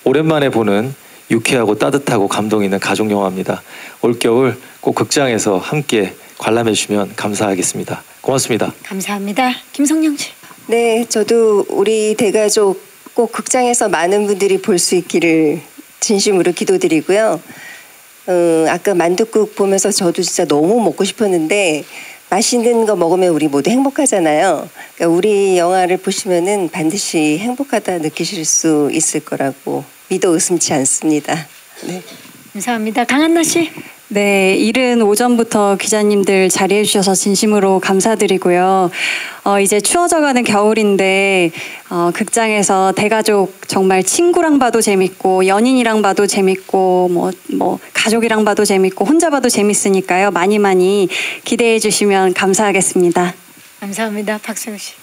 오랜만에 보는 유쾌하고 따뜻하고 감동 있는 가족 영화입니다. 올겨울 꼭 극장에서 함께 관람해 주시면 감사하겠습니다. 고맙습니다. 감사합니다. 김성령 씨. 네, 저도 우리 대가족 꼭 극장에서 많은 분들이 볼 수 있기를 진심으로 기도드리고요. 아까 만둣국 보면서 저도 진짜 너무 먹고 싶었는데 맛있는 거 먹으면 우리 모두 행복하잖아요. 그러니까 우리 영화를 보시면은 반드시 행복하다 느끼실 수 있을 거라고 믿어 의심치 않습니다. 네. 감사합니다. 강한나 씨. 네, 이른 오전부터 기자님들 자리해 주셔서 진심으로 감사드리고요. 이제 추워져가는 겨울인데 극장에서 대가족 정말 친구랑 봐도 재밌고 연인이랑 봐도 재밌고 뭐 가족이랑 봐도 재밌고 혼자 봐도 재밌으니까요. 많이 기대해 주시면 감사하겠습니다. 감사합니다. 박수영 씨.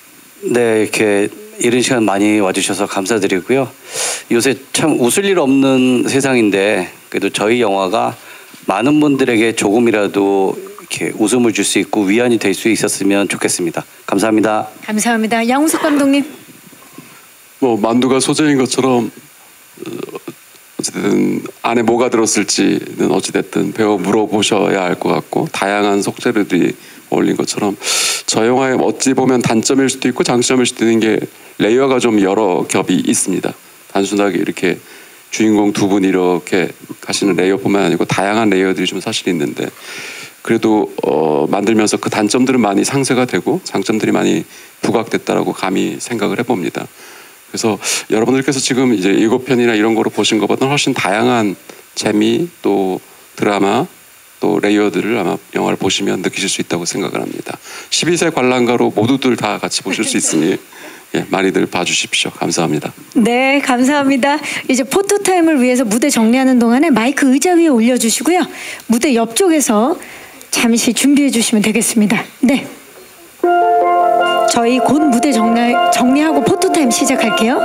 네, 이렇게 이른 시간 많이 와주셔서 감사드리고요. 요새 참 웃을 일 없는 세상인데 그래도 저희 영화가 많은 분들에게 조금이라도 이렇게 웃음을 줄 수 있고 위안이 될 수 있었으면 좋겠습니다. 감사합니다. 감사합니다. 양우석 감독님. 뭐 만두가 소재인 것처럼 어쨌든 안에 뭐가 들었을지는 어찌됐든 배워 물어보셔야 알 것 같고 다양한 속재료들이 어울린 것처럼 저 영화의 어찌 보면 단점일 수도 있고 장점일 수도 있는 게 레이어가 좀 여러 겹이 있습니다. 단순하게 이렇게 주인공 두 분이 이렇게 가시는 레이어뿐만 아니고 다양한 레이어들이 좀 사실 있는데 그래도 만들면서 그 단점들은 많이 상쇄가 되고 장점들이 많이 부각됐다라고 감히 생각을 해봅니다. 그래서 여러분들께서 지금 이제 7편이나 이런 거로 보신 것보다는 훨씬 다양한 재미 또 드라마 또 레이어들을 아마 영화를 보시면 느끼실 수 있다고 생각을 합니다. 12세 관람가로 모두들 다 같이 보실 수 있으니 많이들 봐주십시오. 감사합니다. 네, 감사합니다. 이제 포토타임을 위해서 무대 정리하는 동안에 마이크 의자 위에 올려주시고요. 무대 옆쪽에서 잠시 준비해 주시면 되겠습니다. 네. 저희 곧 무대 정리하고 포토타임 시작할게요.